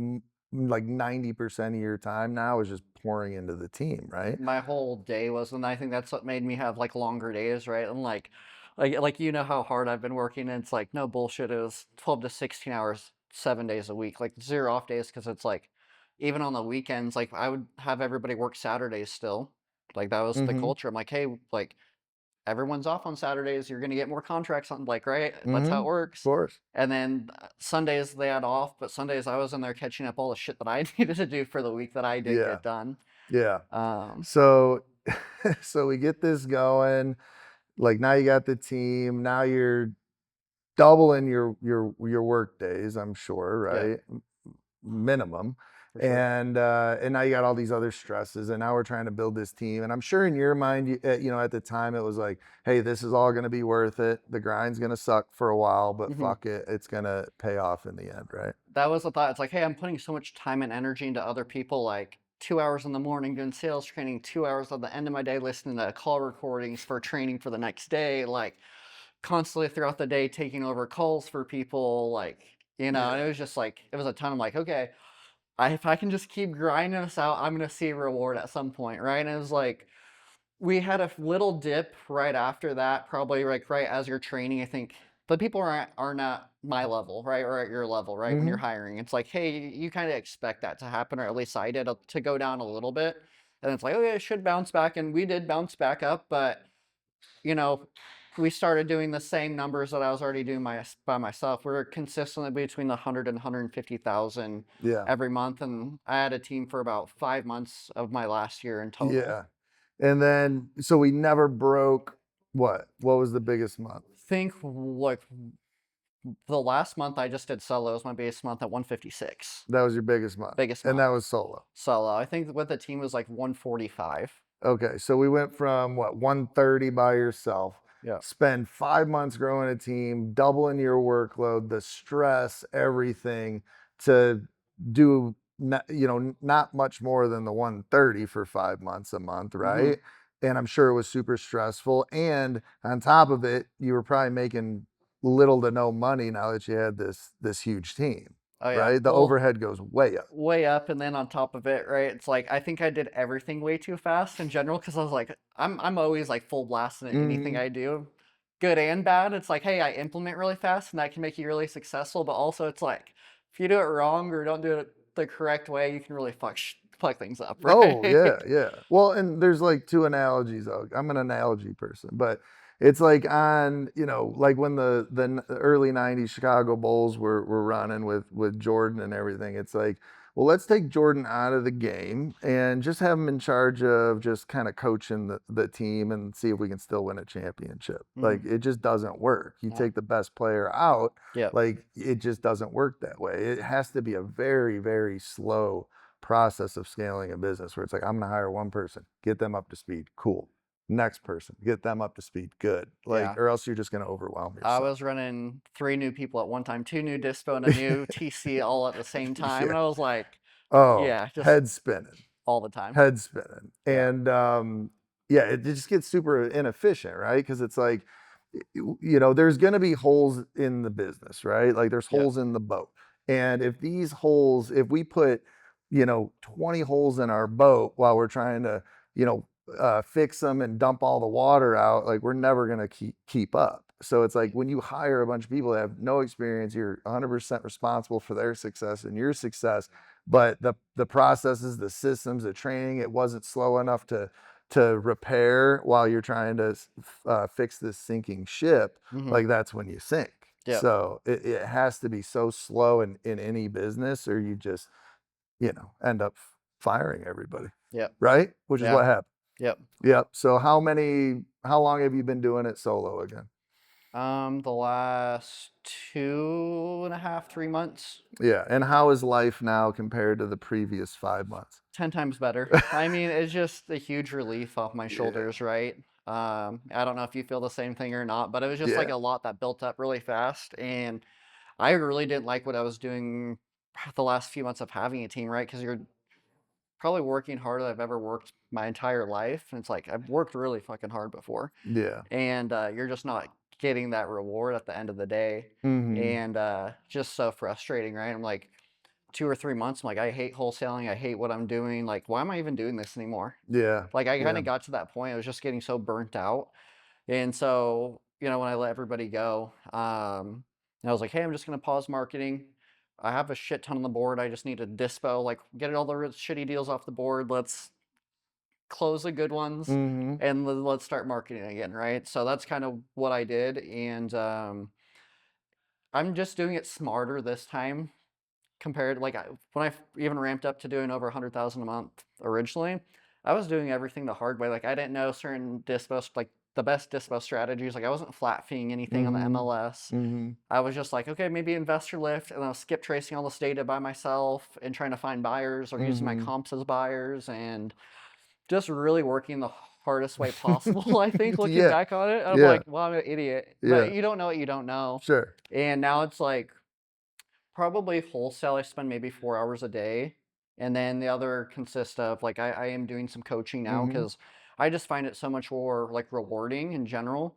like 90% of your time now is just pouring into the team, right? My whole day was, and I think that's what made me have like longer days, right? And like how hard I've been working, and it's like no bullshit. It was 12 to 16 hours, 7 days a week, like zero off days, because it's like even on the weekends, like I would have everybody work Saturdays still. Like that was the Mm-hmm. culture. I'm like, hey, like everyone's off on Saturdays. You're gonna get more contracts on, like, right? That's how Mm-hmm. it Of works. course. And then Sundays they had off, but Sundays I was in there catching up all the shit that I needed to do for the week that I didn't Yeah. get done. Yeah. Um, So so we get this going. Like now you got the team. Now you're doubling your work days, I'm sure, Yeah, right? Minimum. for sure. And now you got all these other stresses, and now we're trying to build this team. And I'm sure in your mind, at the time it was like, hey, this is all going to be worth it. The grind's going to suck for a while, but Hmm. fuck it, it's going to pay off in the end, right? That was the thought. It's like, hey, I'm putting so much time and energy into other people, like 2 hours in the morning doing sales training, 2 hours at the end of my day listening to call recordings for training for the next day, like constantly throughout the day taking over calls for people, and Yeah. it was just like, it was a ton. I'm like, okay, if I can just keep grinding this out, I'm going to see a reward at some point, right? And it was like, we had a little dip right after that, probably like right as you're training. I think the people are not my level, right, or at your level, right? When you're Hmm. hiring, it's like, hey, you kind of expect that to happen, or at least I did, to go down a little bit, and it's like, okay, it should bounce back, and we did bounce back up, but you know, we started doing the same numbers that I was already doing by myself. We're consistently between the 100 and 150,000 Yeah. every month, and I had a team for about 5 months of my last year in total. Yeah. And then, so we never broke what? What was the biggest month? Think like the last month I just did solo was my biggest month at 156. That was your biggest month. Biggest And month that was solo. solo. I think with the team was like 145. Okay, so we went from what, 130 by yourself, Yeah. spend 5 months growing a team, doubling your workload, the stress, everything, to do not much more than the 130 for 5 months a month, Hmm. right? And I'm sure it was super stressful. And on top of it, you were probably making little to no money now that you had this huge team, Oh yeah. right? The Well, overhead goes way up. way up, and then on top of it, right? It's like I think I did everything way too fast in general because I was like, I'm always like full blasting at anything Hmm. I do, good and bad. It's like, hey, I implement really fast, and that can make you really successful. But also, it's like if you do it wrong or don't do it the correct way, you can really fuck things up, Oh yeah, right? yeah. Well, and there's like two analogies. I'm an analogy person, but it's like on, like when the early '90s Chicago Bulls were running with Jordan and everything. It's like, well, let's take Jordan out of the game and just have him in charge of just kind of coaching the team and see if we can still win a championship. Hmm. Like it just doesn't work. You No. take the best player out, Yep. like it just doesn't work that way. It has to be a very, very slow process of scaling a business where it's like, I'm going to hire one person, get them up to speed. Cool. Next person, get them up to speed. Good. Like, Yeah. or else you're just going to overwhelm I yourself. was running 3 new people at one time, 2 new dispo and a new TC all at the same time, Yeah. and I was like, Oh, yeah, just head spinning, all the time. head spinning. Yeah. And yeah, it just gets super inefficient, right? Because it's like, there's going to be holes in the business, right? Like there's Yep. holes in the boat. And if we put, 20 holes in our boat while we're trying to, fix them and dump all the water out, like we're never going to keep up. So it's like when you hire a bunch of people that have no experience, you're 100% responsible for their success and your success. But the processes, the systems, the training, it wasn't slow enough to repair while you're trying to fix this sinking ship. Mhm. Like that's when you sink. Yep. So it has to be so slow in any business, or you just end up firing everybody, Yep. right? Which is Yeah. what happened. Yep. Yep. So how long have you been doing it solo again? The last 2.5, 3 months, Yeah. And how is life now compared to the previous 5 months? 10 times better. I mean, it's just a huge relief off my Yeah. shoulders, right? I don't know if you feel the same thing or not, but it was just like Yeah. a lot that built up really fast, and I really didn't like what I was doing the last few months of having a team, right? Because you're probably working harder than I've ever worked my entire life, and it's like I've worked really fucking hard before, Yeah. and you're just not getting that reward at the end of the day, Hmm. and just so frustrating, right? I'm like 2 or 3 months. I'm like, I hate wholesaling. I hate what I'm doing. Like, why am I even doing this anymore? Yeah. Like, I kind Yeah. of got to that point. I was just getting so burnt out, and so when I let everybody go, and I was like, hey, I'm just gonna pause marketing. I have a shit ton on the board. I just need to dispo, like, get all the shitty deals off the board. Let's close the good ones, Hmm. and let's start marketing again, right? So that's kind of what I did, and I'm just doing it smarter this time compared, like, when even ramped up to doing over 100,000 a month originally. I was doing everything the hard way. Like I didn't know certain dispos, like the best dispo strategies. Like I wasn't flat feeing anything on the Mm-hmm. MLS. Mm-hmm. I was just like, okay, maybe Investorlift, and I was skip tracing all this data by myself and trying to find buyers or using my Mm-hmm. comps as buyers and just really working the hardest way possible. I think looking Yeah. back on it, I'm Yeah. like, well, I'm an idiot. Yeah. But you don't know what you don't know. Sure. And now it's like probably wholesale, I spend maybe 4 hours a day. And then the other consists of like I am doing some coaching now Mm-hmm. because I just find it so much more like rewarding in general.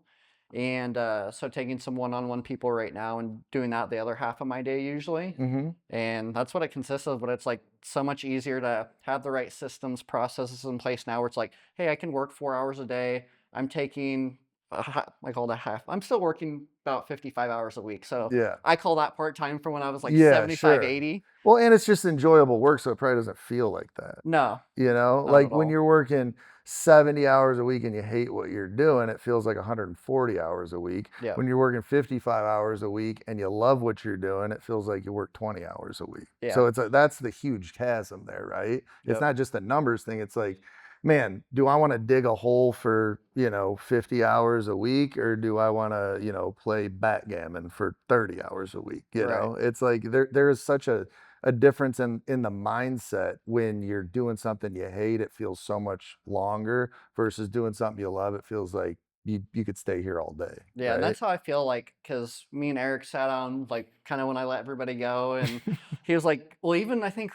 And so taking some one-on-one people right now and doing that the other half of my day usually. Mm-hmm. And that's what it consists of, but it's like so much easier to have the right systems, processes in place now where it's like, hey, I can work 4 hours a day. I'm taking, I call it a half. I'm still working about 55 hours a week. So Yeah. I call that part-time from when I was like Yeah, 75, sure. 80. Well, and it's just enjoyable work, so it probably doesn't feel like that. No, You know, not like at when all. you're working 70 hours a week and you hate what you're doing, it feels like 140 hours a week. Yeah, When you're working 55 hours a week and you love what you're doing, it feels like you work 20 hours a week. yeah, So that's the huge chasm there, right? It's yep, not just a numbers thing. It's like, man, do I want to dig a hole for, 50 hours a week, or do I want to, play backgammon for 30 hours a week? right. It's like there is such a difference in the mindset. When you're doing something you hate, it feels so much longer, versus doing something you love. It feels like you could stay here all day, Yeah, and right? that's how I feel like because me and Eric sat down like kind of when I let everybody go, and he was like, well, even I think,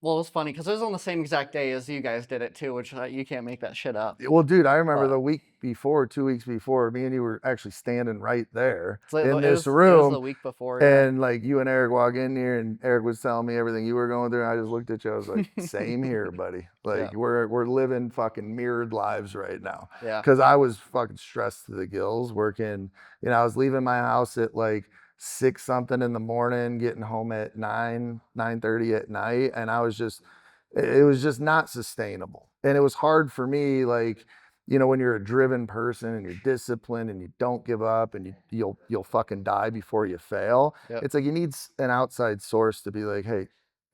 well, it was funny because it was on the same exact day as you guys did it too, which you can't make that shit up. Well, dude, I remember But the week before, 2 weeks before, me and you were actually standing right there so in it this was the room. week before, yeah, And like you and Eric walk in here, and Eric was telling me everything you were going through. And I just looked at you. I was like, same here, buddy. yeah, Like we're living fucking mirrored lives right now. yeah, Cause I was fucking stressed to the gills working. I was leaving my house at like 6 something in the morning, getting home at 9:30 at night. And it was just not sustainable. And it was hard for me, like, when you're a driven person and you're disciplined and you don't give up, and you'll fucking die before you fail. yep, It's like you need an outside source to be like, hey,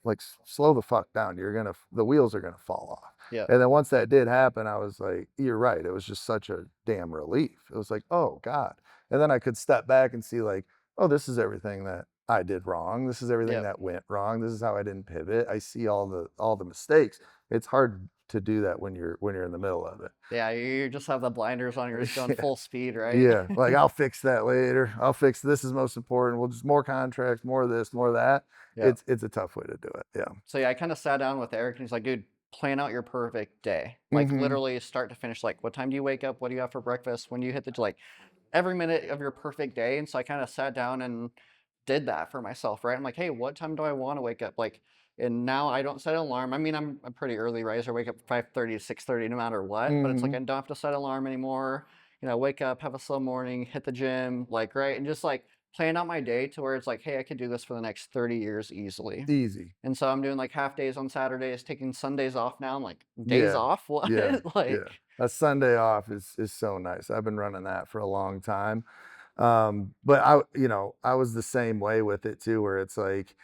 like slow the fuck down. The wheels are gonna fall off. yep, And then once that did happen, I was like, you're right. It was just such a damn relief. It was like, oh God. And then I could step back and see like, oh, this is everything that I did wrong. This is everything yep. that went wrong. This is how I didn't pivot. I see all the mistakes. It's hard to do that when you're in the middle of it. Yeah, you just have the blinders on, you're just going Yeah. full speed, right? Yeah. Like I'll fix that later. I'll fix this is most important. We'll just more contracts, more of this, more of that. Yeah. It's a tough way to do it. Yeah. So yeah, I kind of sat down with Eric and he's like, dude, plan out your perfect day. Like Mm-hmm. literally start to finish. Like, what time do you wake up? What do you have for breakfast? When do you hit the like every minute of your perfect day? And so I kind of sat down and did that for myself, right? I'm like, hey, what time do I want to wake up? Like, and now I don't set an alarm. I mean, I'm a pretty early riser. Wake up 5:30 to 6:30, no matter what. But it's like Mm-hmm. I don't have to set an alarm anymore. Wake up, have a slow morning, hit the gym, like right, and just like plan out my day to where it's like, hey, I could do this for the next 30 years easily. Easy. And so I'm doing like half days on Saturdays, taking Sundays off now. I'm like, days Yeah. off? What? Yeah. Yeah. Like, A Sunday off is so nice. I've been running that for a long time. But I was the same way with it too, where it's like,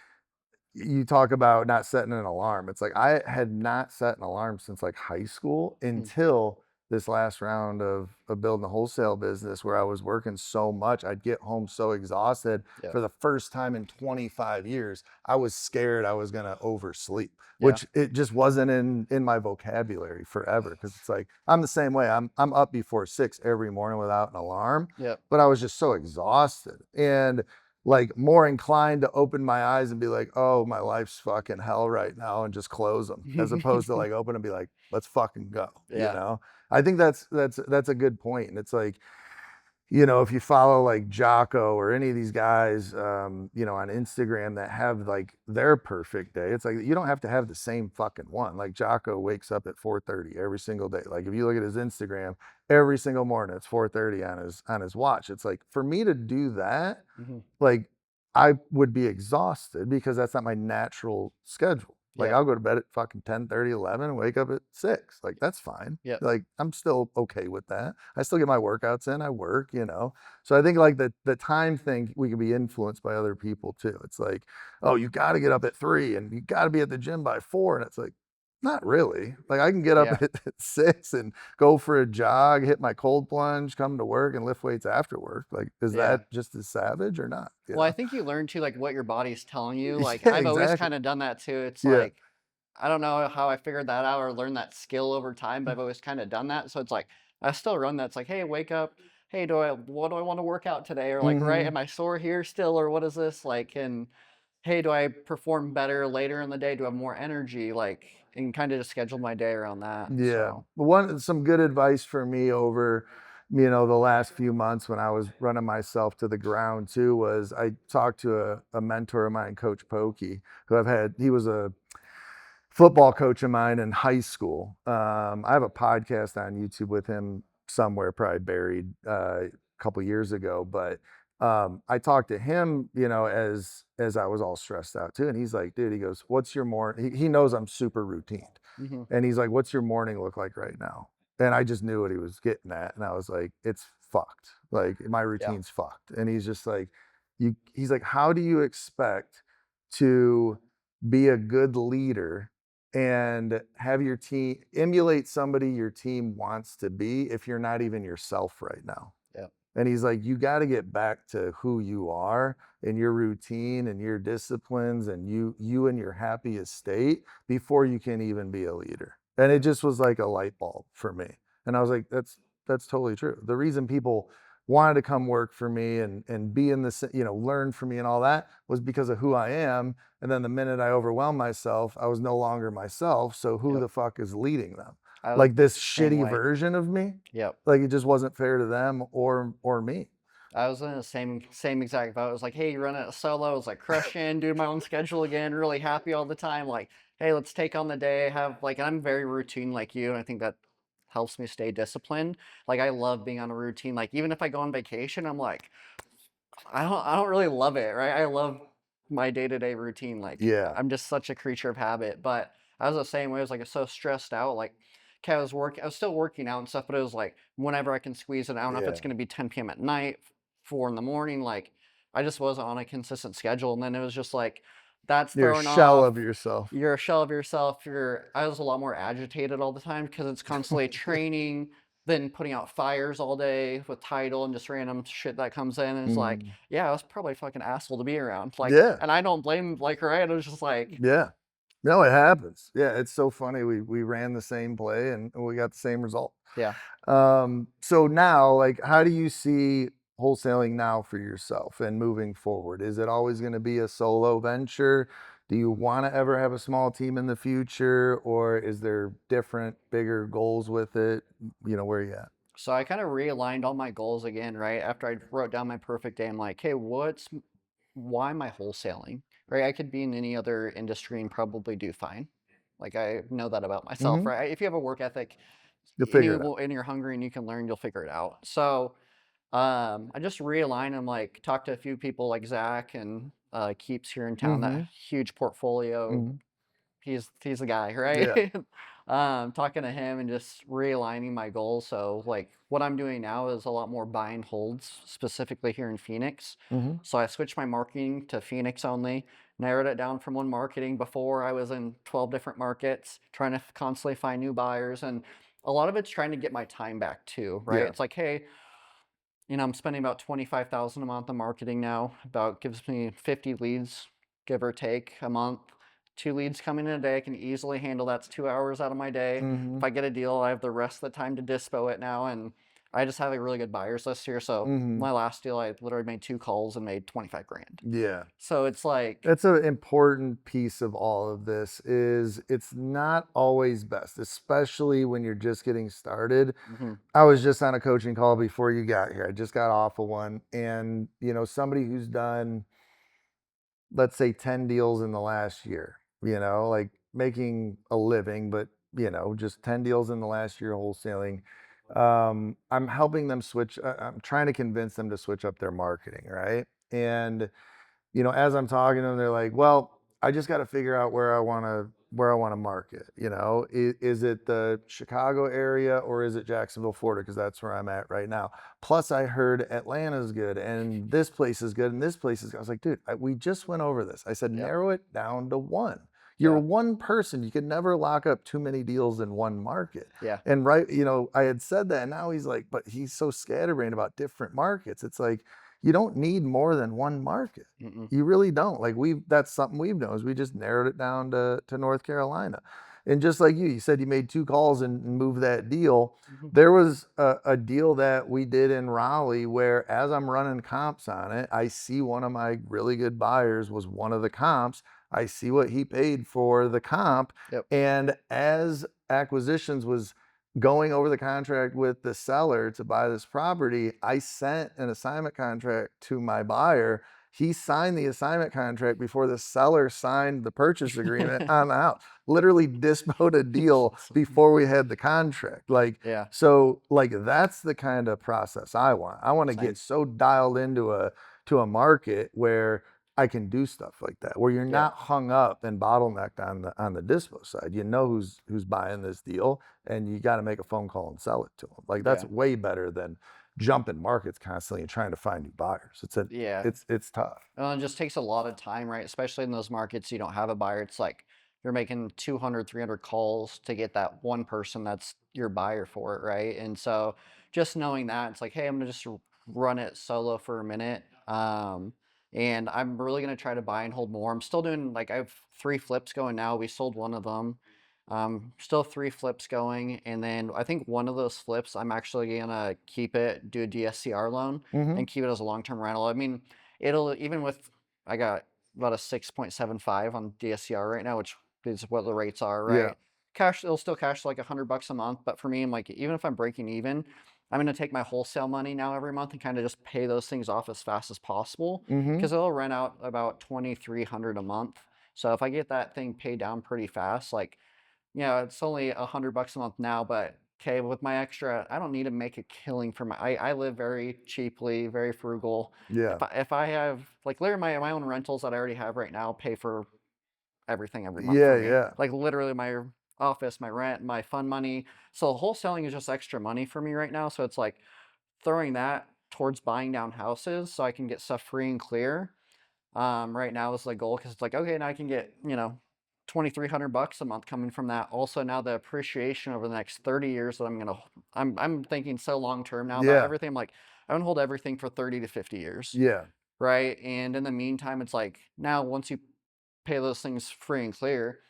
you talk about not setting an alarm. It's like I had not set an alarm since like high school, hmm, until this last round of building the wholesale business, where I was working so much. I'd get home so exhausted. yeah, For the first time in 25 years, I was scared I was going to oversleep, yeah, which it just wasn't in my vocabulary forever. Because it's like I'm the same way. I'm up before 6 every morning without an alarm, yeah, but I was just so exhausted. And like more inclined to open my eyes and be like, oh, my life's fucking hell right now, and just close them, as opposed to like open and be like, let's fucking go. yeah, I think that's a good point. And it's like, if you follow like Jocko or any of these guys, on Instagram, that have like their perfect day, it's like you don't have to have the same fucking one. Like Jocko wakes up at 4:30 every single day. Like if you look at his Instagram, every single morning it's 4:30 on his watch. It's like, for me to do that, hmm, like I would be exhausted, because that's not my natural schedule. Like yeah, I'll go to bed at fucking 10:30, 11, and wake up at 6. Like that's fine. yeah, Like I'm still okay with that. I still get my workouts in. I work. So I think like the time thing, we can be influenced by other people too. It's like, oh, you got to get up at 3 and you got to be at the gym by 4. And it's like, Not really. Like I can get up Yeah. at 6 and go for a jog, hit my cold plunge, come to work and lift weights after work. Like, is Yeah. that just as savage or not? You Well, I know? think you learn too, like what your body's telling you. Like Yeah, I've always exactly. kind of done that too. It's Yeah. like I don't know how I figured that out or learned that skill over time, but I've always kind of done that. So it's like I still run that. It's like, hey, wake up. Hey, what do I want to work out today? Or like, right, Mm-hmm. am I sore here still? Or what is this? Like, and hey, do I perform better later in the day? Do I have more energy? Like, and kind of just schedule my day around that. Yeah. So, Some good advice for me over, the last few months when I was running myself to the ground too was I talked to a mentor of mine, Coach Pokey, he was a football coach of mine in high school. I have a podcast on YouTube with him somewhere, probably buried a couple years ago, but I talked to him, as I was all stressed out too, and he's like, "Dude," he goes, "What's your morning?" He knows I'm super routine, mhm, and he's like, "What's your morning look like right now?" And I just knew what he was getting at, and I was like, "It's fucked. Like my yeah, routine's fucked." And he's just like, He's like, "How do you expect to be a good leader and have your team emulate somebody your team wants to be if you're not even yourself right now?" yeah, And he's like, "You got to get back to who you are and your routine and your disciplines and you and your happiest state before you can even be a leader." And it just was like a light bulb for me. And I was like, that's totally true. The reason people wanted to come work for me and be in this, learn from me and all that was because of who I am. And then the minute I overwhelmed myself, I was no longer myself. So who yep. the fuck is leading them? I was Like this same shitty way. version of me? Yep. Like it just wasn't fair to them or me. I was in the same exact boat. I was like, hey, you run it solo. I was like crushing, doing my own schedule again, really happy all the time. Like, hey, let's take on the day. Have like I'm very routine like you, and I think that helps me stay disciplined. Like I love being on a routine. Like even if I go on vacation, I'm like, I don't really love it, right? I love my day-to-day routine. Like Yeah. I'm just such a creature of habit. But I was the same way. I was like so stressed out. Like okay, I was still working out and stuff, but it was like whenever I can squeeze it. I don't know if Yeah. it's gonna be 10 p.m. at night, 4 in the morning. Like I just wasn't on a consistent schedule. And then it was just like that's You're a thrown shell off. of yourself. You're a shell of yourself. I was a lot more agitated all the time because it's constantly training, then putting out fires all day with title and just random shit that comes in. And it's like, Mm. yeah, I was probably a fucking asshole to be around. Like, Yeah. and I don't blame like right. It was just like, Yeah. No, it happens. Yeah, it's so funny. We ran the same play and we got the same result. yeah. So now, like, how do you see wholesaling now for yourself and moving forward? Is it always going to be a solo venture? Do you want to ever have a small team in the future, or is there different, bigger goals with it? Where are you at? So I kind of realigned all my goals again, right? After I wrote down my perfect day, I'm like, hey, why am I wholesaling? Right? I could be in any other industry and probably do fine. Like I know that about myself, Mm-hmm. right? If you have a work ethic You'll figure it out. and you're hungry and you can learn, you'll figure it out. So I just realigned and like talked to a few people like Zach and Keeps here in town, that Mm-hmm. huge portfolio. Mm-hmm. He's the guy, Yeah. right? Talking to him and just realigning my goals. So like what I'm doing now is a lot more buy and holds, specifically here in Phoenix. Mm-hmm. So I switched my marketing to Phoenix only, narrowed it down from one marketing. Before I was in 12 different markets, trying to constantly find new buyers, and a lot of it's trying to get my time back too, right? Yeah. It's like, hey, I'm spending about 25,000 a month on marketing now. About gives me 50 leads, give or take, a month. 2 leads coming in a day. I can easily handle that's 2 hours out of my day. Mm-hmm. If I get a deal, I have the rest of the time to dispo it now, and I just have a really good buyers list here. So Mm-hmm. my last deal, I literally made 2 calls and made 25 grand. Yeah. So it's like, That's an important piece of all of this is it's not always best, especially when you're just getting started. mhm, I was just on a coaching call before you got here. I just got off of one and somebody who's done, let's say 10 deals in the last year, like making a living, but just 10 deals in the last year wholesaling. I'm helping them switch. I'm trying to convince them to switch up their marketing, right? And as I'm talking to them, they're like, "Well, I just got to figure out where I want to market. Is it the Chicago area or is it Jacksonville, Florida? Because that's where I'm at right now. Plus, I heard Atlanta's good and this place is good and this place is good." I was like, "Dude, we just went over this." I said, yep, "Narrow it down to one. You're Yeah. one person. You could never lock up too many deals in one market. Yeah. And right, I had said that, and now he's like, but he's so scatterbrained about different markets. It's like you don't need more than one market. Mm-mm. You really don't. Like that's something we've done is we just narrowed it down to North Carolina. And just like you said you made 2 calls and moved that deal. Mhm. There was a deal that we did in Raleigh where, as I'm running comps on it, I see one of my really good buyers was one of the comps. I see what he paid for the comp. Yep. And as acquisitions was going over the contract with the seller to buy this property, I sent an assignment contract to my buyer. He signed the assignment contract before the seller signed the purchase agreement on the house. Literally disposed a deal before we had the contract. Like, Yeah. so like that's the kind of process I want. I want to Same. get so dialed into a market where I can do stuff like that, where you're Yeah. not hung up and bottlenecked on the dispo side. You know who's buying this deal, and you got to make a phone call and sell it to them. Like that's Yeah. way better than jumping markets constantly and trying to find new buyers. Yeah. It's tough. It just takes a lot of time, right? Especially in those markets you don't have a buyer. It's like you're making 200, 300 calls to get that one person that's your buyer for it, right? And so just knowing that, it's like, hey, I'm gonna just run it solo for a minute. And I'm really gonna try to buy and hold more. I'm still doing like I have 3 flips going now. We sold one of them. Still 3 flips going, and then I think one of those flips I'm actually gonna keep it, do a DSCR loan, Hmm. and keep it as a long-term rental. I mean, it'll even with I got about a 6.75 on DSCR right now, which is what the rates are, Yeah. right? Cash, it'll still cash like $100 a month, but for me, I'm like, even if I'm breaking even, I'm gonna take my wholesale money now every month and kind of just pay those things off as fast as possible Hmm. because it'll rent out about 2,300 a month. So if I get that thing paid down pretty fast, like it's only $100 a month now, but okay, with my extra, I don't need to make a killing for I live very cheaply, very frugal. Yeah. If I have like literally my own rentals that I already have right now pay for everything every month for Yeah. me. Yeah. Like literally my office, my rent, my fund money. So wholesaling is just extra money for me right now. So it's like throwing that towards buying down houses so I can get stuff free and clear right now is the goal because it's like, okay, now I can get, 2,300 bucks a month coming from that. Also, now the appreciation over the next 30 years that I'm thinking so long term now about Yeah. everything. I'm like, I want to hold everything for 30 to 50 years, Yeah. right? And in the meantime, it's like now once you pay those things free and clear,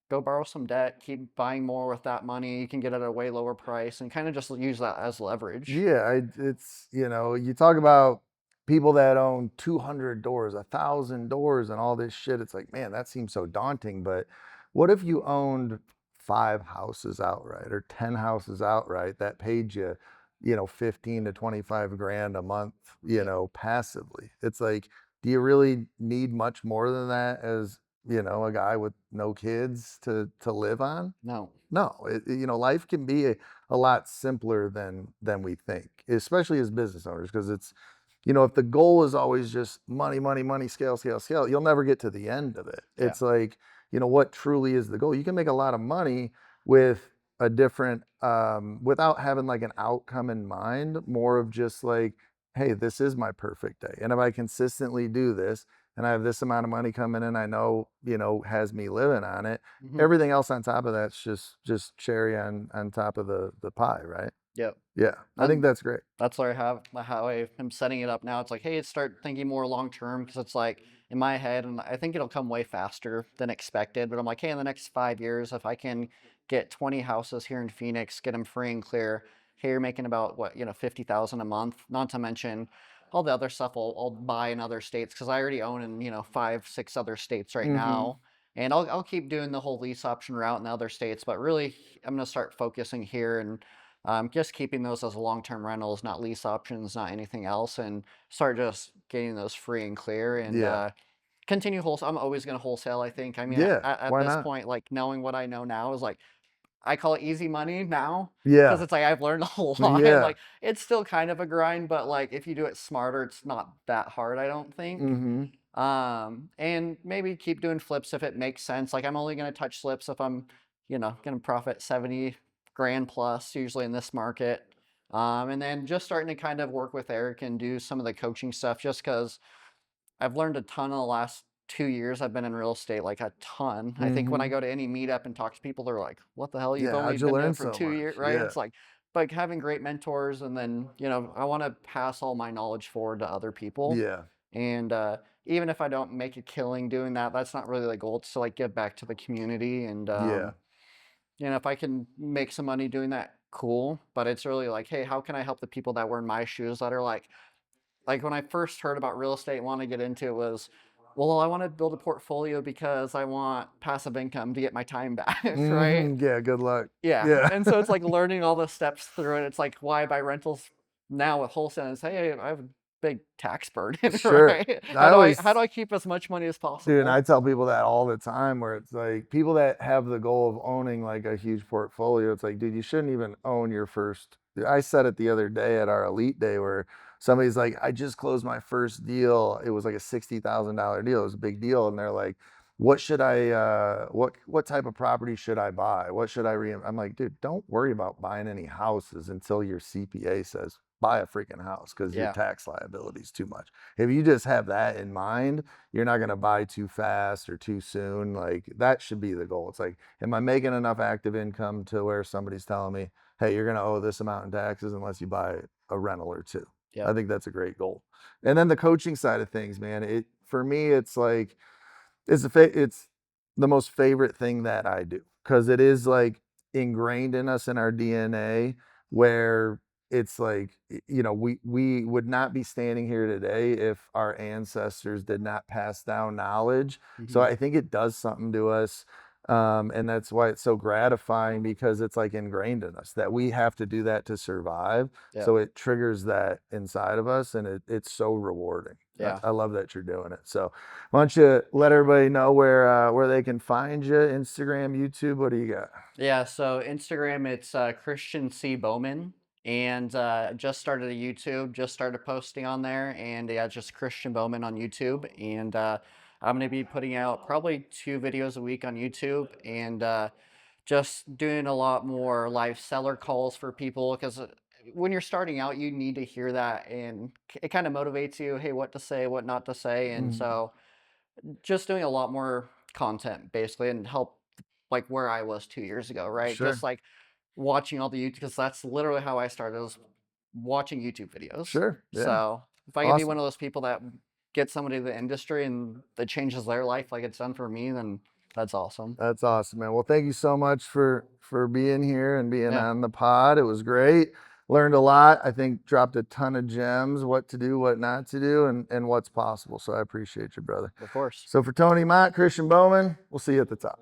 go borrow some debt, keep buying more with that money. You can get it at a way lower price and kind of just use that as leverage. Yeah, it's you talk about people that own 200 doors, 1,000 doors, and all this shit. It's like, man, that seems so daunting. But what if you owned 5 houses outright or 10 houses outright that paid you, 15 to 25 grand a month, Yeah. passively? It's like, do you really need much more than that as, a guy with no kids to live on? No. No, life can be a lot simpler than we think, especially as business owners, because it's, if the goal is always just money, money, money, scale, scale, scale, you'll never get to the end of it. Yeah. It's like, what truly is the goal? You can make a lot of money with a different, without having like an outcome in mind, more of just like, hey, this is my perfect day. And if I consistently do this and I have this amount of money coming in, I know, has me living on it. Hmm. Everything else on top of that's just cherry on top of the pie, right? Yep. Yeah, I think And that's great. that's where I have how I am setting it up now. It's like, hey, start thinking more long term because it's like in my head, and I think it'll come way faster than expected. But I'm like, hey, in the next 5 years, if I can get 20 houses here in Phoenix, get them free and clear, hey, you're making about what 50,000 a month. Not to mention all the other stuff I'll buy in other states because I already own in 5, 6 other states right Mhm. now. And I'll keep doing the whole lease option route in other states, but really I'm gonna start focusing here and just keeping those as long-term rentals, not lease options, not anything else, and start just getting those free and clear and Yeah. continue wholesale. I'm always going to wholesale, I think. I mean, Yeah, at why this not? point, like knowing what I know now is like, I call it easy money now because Yeah. it's like I've learned a lot. And Yeah. like, it's still kind of a grind, but like if you do it smarter, it's not that hard, I don't think. Mhm. And maybe keep doing flips if it makes sense. Like I'm only going to touch flips if I'm, going to profit 70 grand plus usually in this market. And then just starting to kind of work with Eric and do some of the coaching stuff just because I've learned a ton in the last 2 years I've been in real estate, like a ton. I think when I Mm-hmm. go to any meetup and talk to people, they're like, "What the hell? You've Yeah. only How'd you been doing learn it for so 2 years, much? right?" Yeah. It's like having great mentors, and then I want to pass all my knowledge forward to other people. Yeah. And even if I don't make a killing doing that, that's not really the goal. It's to like give back to the community, and Yeah. if I can make some money doing that, cool. But it's really like, hey, how can I help the people that were in my shoes that are like when I first heard about real estate and wanted to get into it was, well, I want to build a portfolio because I want passive income to get my time back, right? Mm-hmm. Yeah. Good luck. Yeah. Yeah. And so it's like learning all the steps through it. It's like why I buy rentals now with wholesale is, hey, I have a big tax burden, Sure. right? I How do always I keep as much money as Dude, and possible? I tell people that all the time where it's like people that have the goal of owning like a huge portfolio, it's like, dude, you shouldn't even own your first. I said it the other day at our elite day where somebody's like, I just closed my first deal. It was like a $60,000 deal. It was a big deal. And they're like, what should what type of property should I buy? What should I'm like, dude, don't worry about buying any houses until your CPA says buy a freaking house because your Yeah. tax liability is too much. If you just have that in mind, you're not going to buy too fast or too soon. Like that should be the goal. It's like, am I making enough active income to where somebody's telling me, hey, you're going to owe this amount in taxes unless you buy a rental or two? I Yep. think that's a great goal. And then the coaching side of things, man, for me, it's like, it's the most favorite thing that I do because it is like ingrained in us in our DNA where it's like we would not be standing here today if our ancestors did not pass down knowledge. So Hmm. I think it does something to us. And that's why it's so gratifying because it's like ingrained in us that we have to do that to survive. Yep. So it triggers that inside of us and it's so rewarding. Yeah. I love that you're doing it. So why don't you let everybody know where they can find you? Instagram, YouTube, what do you got? Yeah, so Instagram, it's Christian C. Bowman. And just started a YouTube, just started posting on there. And yeah, just Christian Bowman on YouTube. And I'm going to be putting out probably 2 videos a week on YouTube. And just doing a lot more live seller calls for people. Because when you're starting out, you need to hear that. And it kind of motivates you, hey, what to say, what not to say. And Mhm. so just doing a lot more content basically and help like where I was 2 years ago, right? Just Sure. like watching all the YouTube, because that's literally how I started, was watching YouTube videos. Sure. Yeah. So if I can be one Awesome. of those people that get somebody to the industry and that changes their life like it's done for me, then that's awesome. That's awesome, man. Well, thank you so much for being here and being Yeah, on the pod. It was great. Learned a lot. I think dropped a ton of gems, what to do, what not to do, and what's possible. So I appreciate you, brother. of course. So for Tony Mont, Christian Bowman, we'll see you at the top.